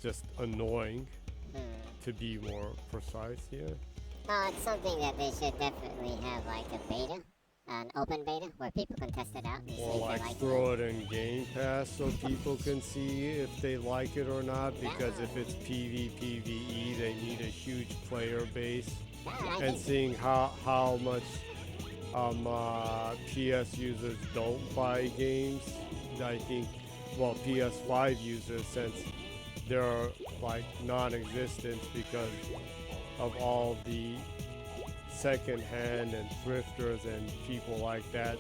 just annoying, to be more precise here. well, it's something that they should definitely have like a beta, an open beta, where people can test it out and see Or if they like like throw it in Game Pass so people can see if they like it or not. Because if it's PvE, they need a huge player base. Yeah, I And think seeing how much PS users don't buy games, I think, well, PS5 users, since they're like non-existent because of all the second-hand and thrifters and people like that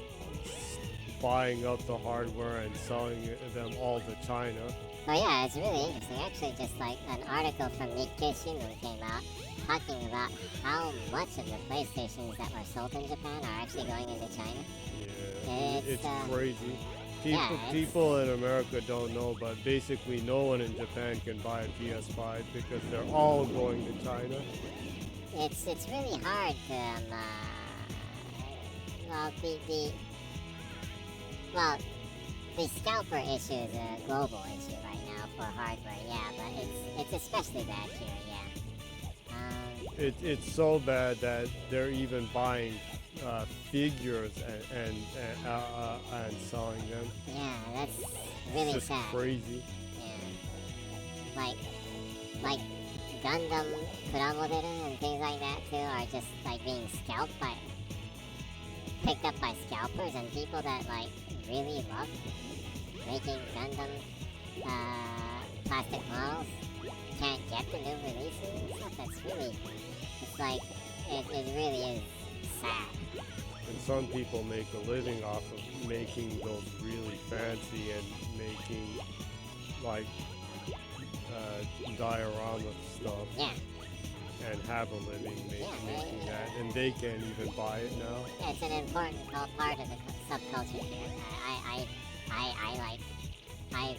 buying up the hardware and selling them all to China. Oh yeah, it's really interesting. Actually, just like an article from Nikkei Shimbun came out talking about how much of the PlayStations that were sold in Japan are actually going into China. Yeah, It's, it's crazy. yeah, it's- People in America don't know, but basically no one in Japan can buy a PS5 because they're all going to China. It's really hard to well the scalper issue is a global issue right now for hardware, yeah, but it's especially bad here, yeah. It's so bad that they're even buying figures and selling them. Yeah, that's really It's just sad. crazy. Yeah. Like Gundam Pramodera and things like that too are just like being picked up by scalpers and people that like really love making Gundam plastic models can't get the new releases and stuff. That's really, it's like, it really is sad. And some people make a living off of making those really fancy and making like diorama stuff. Yeah. And have a living Yeah, making that, and they can't even buy it now. Yeah, it's an important part of the subculture here. I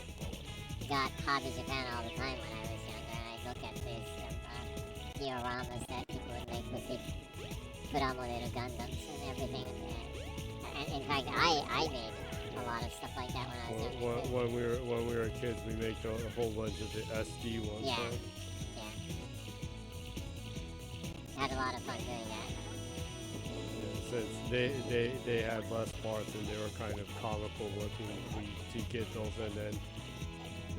got Hobby Japan all the time when I was younger, and I'd look at these dioramas that people would make with the little Gundams and everything. And in fact, I made a lot of stuff like that when I was younger. When we were kids, we made a whole bunch of the SD ones. Yeah. Huh? Had a lot of fun doing that. Yeah, since they had less parts and they were kind of comical looking, to get those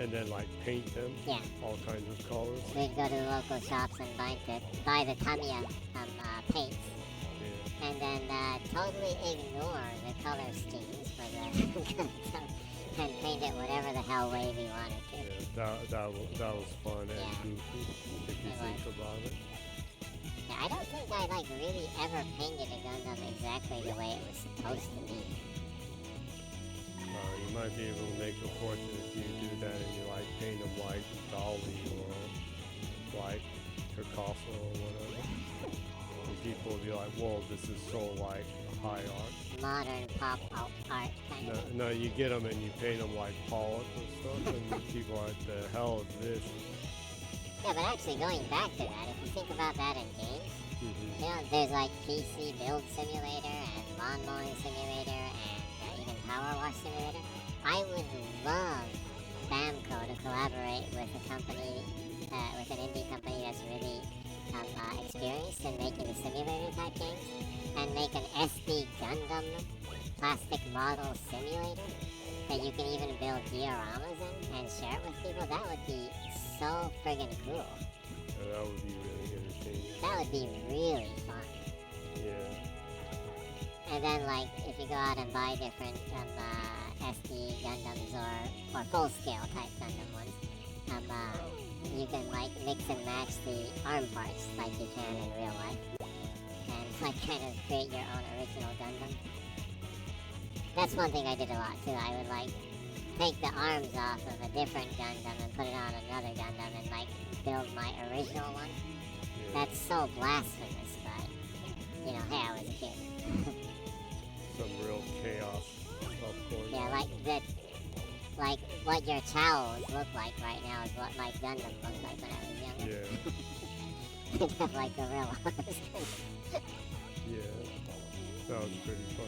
and then like paint them. Yeah. All kinds of colors. We'd go to the local shops and buy the Tamiya paints. Yeah. And then totally ignore the color schemes for the and paint it whatever the hell way we wanted to. Yeah, that was fun and Yeah. goofy if you think about it. Yeah, I don't think I really ever painted a Gundam exactly the way it was supposed to be. You might be able to make a fortune if you do that and you like paint them like Dolly or like Picasso or whatever. And people will be like, whoa, this is so like high art. Modern pop art kind of. No, you get them and you paint them like Pollock or stuff, and people are like, the hell is this? Yeah, but actually going back to that, if you think about that in games, you know, there's like PC Build Simulator and Lawn Mowing Simulator and even Power Wash Simulator. I would love Bamco to collaborate with a company, with an indie company that's really experienced in making the simulator type games and make an SD Gundam plastic model simulator that you can even build dioramas in and share it with people. That would be so friggin' cool. Yeah, that would be really entertaining. That would be really fun. Yeah. And then, like, if you go out and buy different SD Gundams or full-scale type Gundam ones, you can, like, mix and match the arm parts like you can in real life. And, like, kind of create your own original Gundam. That's one thing I did a lot, too. I would, like, take the arms off of a different Gundam and put it on another Gundam and, like, build my original one. Yeah. That's so blasphemous, but, you know, hey, I was a kid. Some real chaos stuff going Yeah, on. like what your chows look like right now is what my Gundam looked like when I was younger. Yeah. They'd have like gorilla arms. Yeah. That was pretty fun.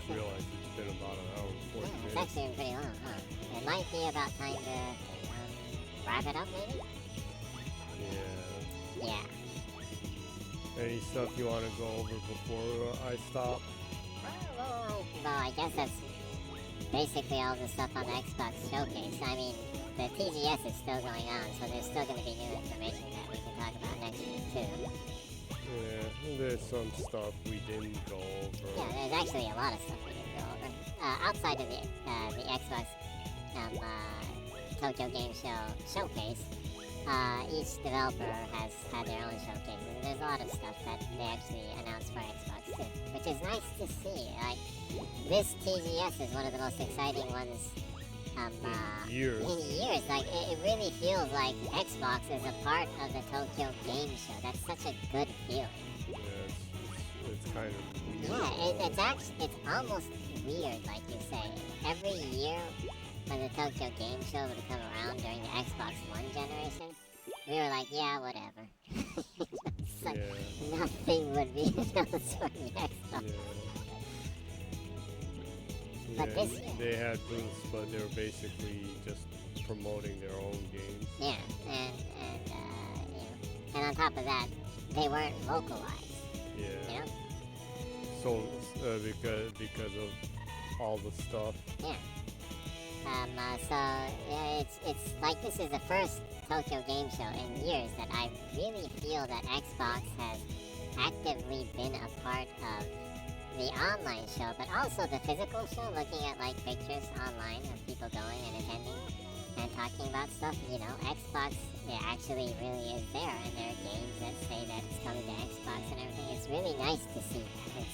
Realize it's been about an hour and 40 Yeah, it's minutes. actually pretty long, huh? It might be about time to wrap it up, maybe? Yeah. Yeah. Any stuff you want to go over before I stop? Well, I guess that's basically all the stuff on the Xbox showcase. I mean, the TGS is still going on, so there's still going to be new information that we can talk about next week, too. Yeah, there's some stuff we didn't go over. Yeah, there's actually a lot of stuff we didn't go over. Outside of the Xbox Tokyo Game Show showcase, each developer has had their own showcases. And there's a lot of stuff that they actually announced for Xbox too, which is nice to see. Like, this TGS is one of the most exciting ones in years. Like, it really feels like Xbox is a part of the Tokyo Game Show. That's such a good feeling. Yeah, it's kind of weird. Yeah, it's almost weird, like you say. Every year when the Tokyo Game Show would come around during the Xbox One generation, we were like, yeah, whatever. It's like nothing would be announced for the Xbox. Yeah. But Yeah, this year, they had booths, but they were basically just promoting their own games. yeah, and you know, and on top of that, they weren't localized. Yeah. You know? So because of all the stuff. Yeah. So yeah, it's like this is the first Tokyo Game Show in years that I really feel that Xbox has actively been a part of the online show, but also the physical show, looking at like pictures online of people going and attending and talking about stuff. You know, Xbox, it actually really is there, and there are games that say that it's coming to Xbox and everything. It's really nice to see that.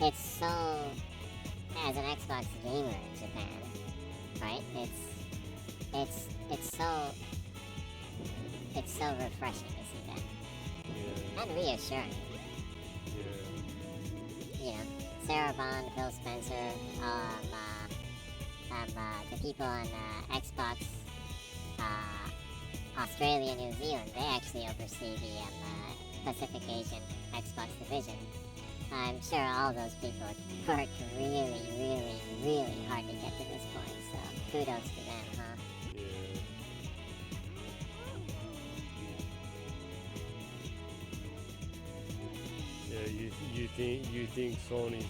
It's so, as an Xbox gamer in Japan, right? It's so refreshing to see that. Yeah. And reassuring. Yeah. You know, Sarah Bond, Phil Spencer, the people on Xbox Australia, New Zealand, they actually oversee the Pacific Asian Xbox division. I'm sure all those people worked really, really, really hard to get to this point, so kudos to them, huh? Yeah. Yeah, you think Sony's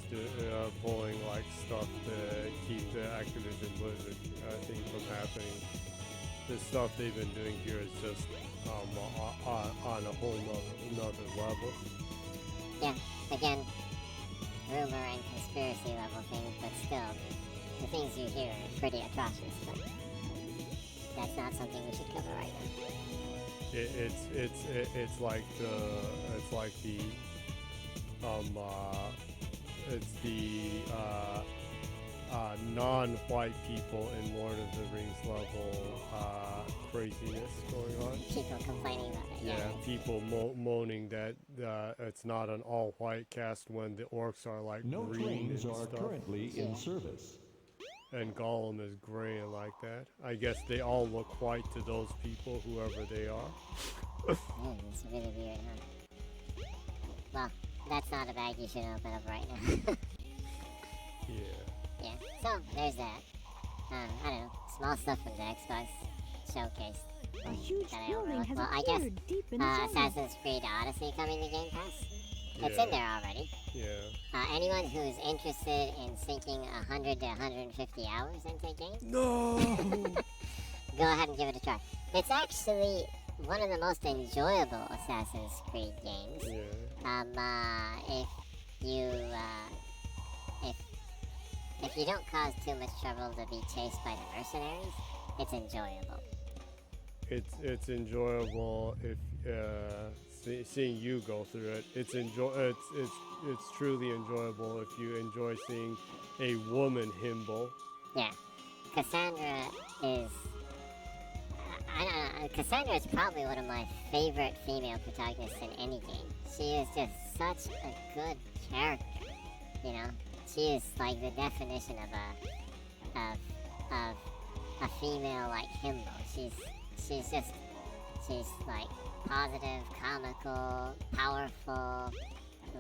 pulling like stuff to keep the Activision Blizzard thing from happening? The stuff they've been doing here is just on a whole another level. Yeah, again, rumor and conspiracy level things, but still, the things you hear are pretty atrocious, but that's not something we should cover right now. It's like the non-white people in Lord of the Rings level craziness going on. People complaining about it. Yeah, people moaning that it's not an all-white cast when the orcs are like No green trains and are stuff. currently in service. And Gollum is gray and like that. I guess they all look white to those people, whoever they are. It's really weird, huh? Well, that's not a bag you should open up right now. Yeah. Yeah, so there's that. I don't know, small stuff from the Xbox showcase. A huge that I building overlooked. has Well, I guess appeared deep in the jungle. Assassin's Creed Odyssey coming to Game Pass. It's Yeah. in there already. Yeah. Anyone who's interested in sinking 100 to 150 hours into a game, No! go ahead and give it a try. It's actually one of the most enjoyable Assassin's Creed games. Yeah. If you don't cause too much trouble to be chased by the mercenaries, it's enjoyable. It's enjoyable if seeing you go through it. It's truly enjoyable if you enjoy seeing a woman himbo. Yeah, Cassandra is. I don't know. Cassandra is probably one of my favorite female protagonists in any game. She is just such a good character. You know, she is like the definition of a female like himbo. She's like positive, comical, powerful,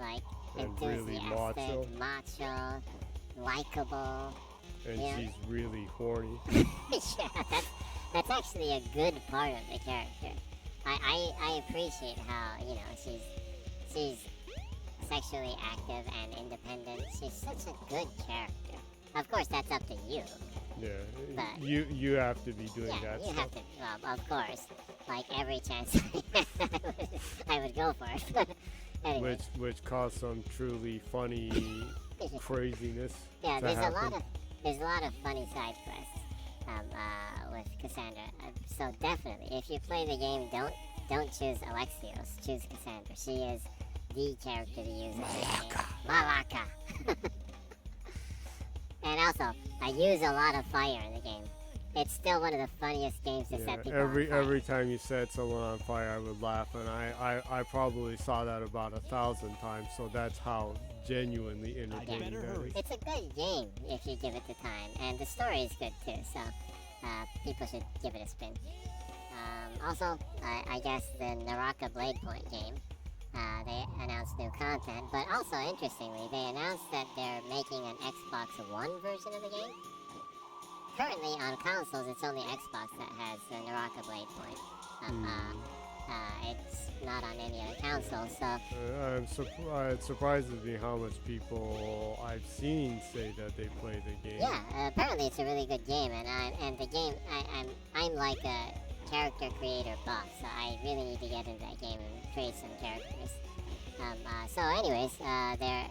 like And really enthusiastic, macho, likable. And Yeah. she's really horny. Yeah, that's actually a good part of the character. I appreciate how, you know, she's sexually active and independent. She's such a good character. Of course, that's up to you. Yeah. But- You have to be doing Yeah, that you stuff. have to. Well, of course, like every chance I would go for it. But anyway, Which caused some truly funny craziness yeah, to there's happen. a lot of funny side quests with Cassandra. So definitely, if you play the game, don't choose Alexios. Choose Cassandra. She is the character to use in this game. Malaka. And also, I use a lot of fire in the game. It's still one of the funniest games to set people on fire. Every time you set someone on fire, I would laugh, and I probably saw that about 1,000 times. So that's how genuinely entertaining better that hurry. is. It's a good game if you give it the time, and the story is good too. So people should give it a spin. Also, I guess the Naraka Blade Point game, they announced new content, but also interestingly, they announced that they're making an Xbox One version of the game. Currently on consoles, it's only Xbox that has the Naraka Blade Point It's not on any other console, so It surprises me how much people I've seen say that they play the game. yeah. Apparently, it's a really good game, and the game I'm like a character creator buff, so I really need to get into that game and create some characters. So anyways, they're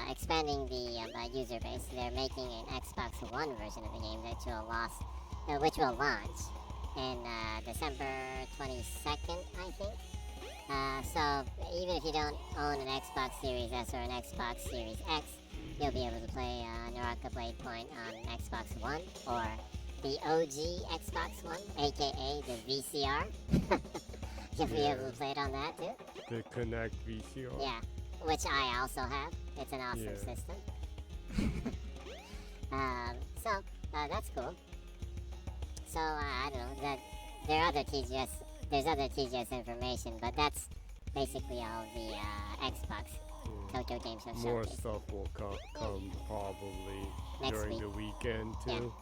expanding the user base. They're making an Xbox One version of the game which will launch in December 22nd, I think. So even if you don't own an Xbox Series S or an Xbox Series X, you'll be able to play Naraka Blade Point on Xbox One or the OG Xbox One, aka the VCR. You'll be able to play it on that too. The Connect VCR. Yeah, which I also have. It's an awesome system. So that's cool. So I don't know that there's other TGS information, but that's basically all the Xbox Tokyo Game Show More showcase. stuff will come probably Next during week. the weekend too.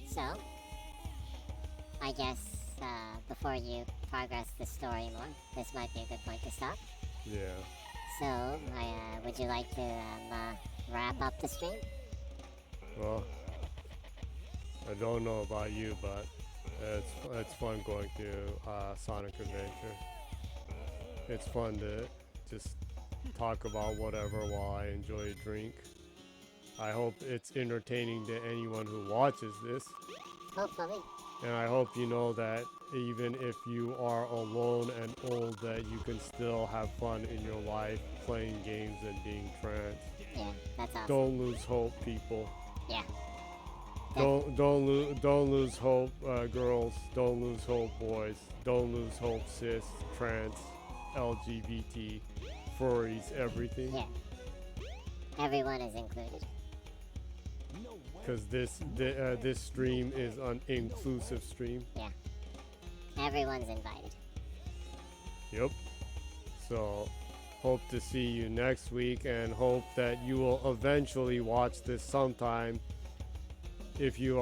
So I guess before you progress the story more, this might be a good point to stop. Yeah. So would you like to wrap up the stream? Well, I don't know about you, but it's fun going to Sonic Adventure. It's fun to just talk about whatever while I enjoy a drink. I hope it's entertaining to anyone who watches this. Hopefully. And I hope you know that even if you are alone and old, that you can still have fun in your life playing games and being trans. Yeah, that's awesome. Don't lose hope, people. Yeah. Don't lose hope, girls. Don't lose hope, boys. Don't lose hope, cis, trans, LGBT, furries, everything. Yeah. Everyone is included. Because this stream is an inclusive stream. Yeah. Everyone's invited. Yep. So, hope to see you next week, and hope that you will eventually watch this sometime. If you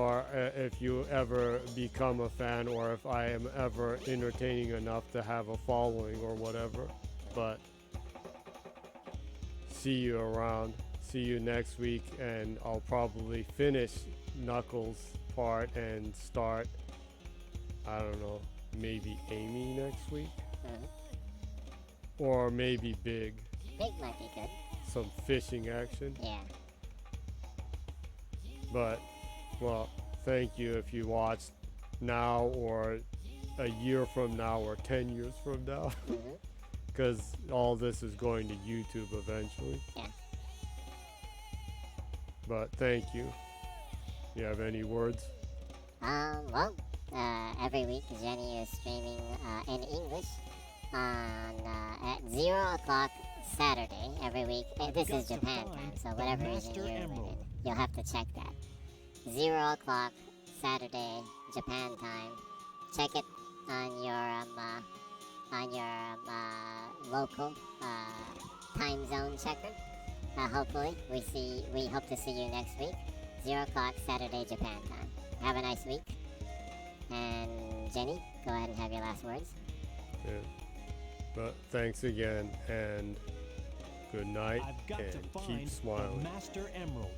ever become a fan, or if I am ever entertaining enough to have a following or whatever. But see you around. See you next week, and I'll probably finish Knuckles' part and start, I don't know, maybe Amy next week? Or maybe Big. Big might be good. Some fishing action. Yeah. But, well, thank you if you watched now or a year from now or 10 years from now. Because all this is going to YouTube eventually. Yeah. But thank you. You have any words? Well, every week Jenny is streaming in English at 0 o'clock Saturday every week. This is Japan time, so whatever reason you'll have to check that. 0 o'clock Saturday Japan time. Check it on your local time zone checker. Hopefully, we hope to see you next week. 0 o'clock Saturday Japan time. Have a nice week. And Jenny, go ahead and have your last words. Yeah. But thanks again, and good night, I've got to and find keep smiling. the Master Emerald.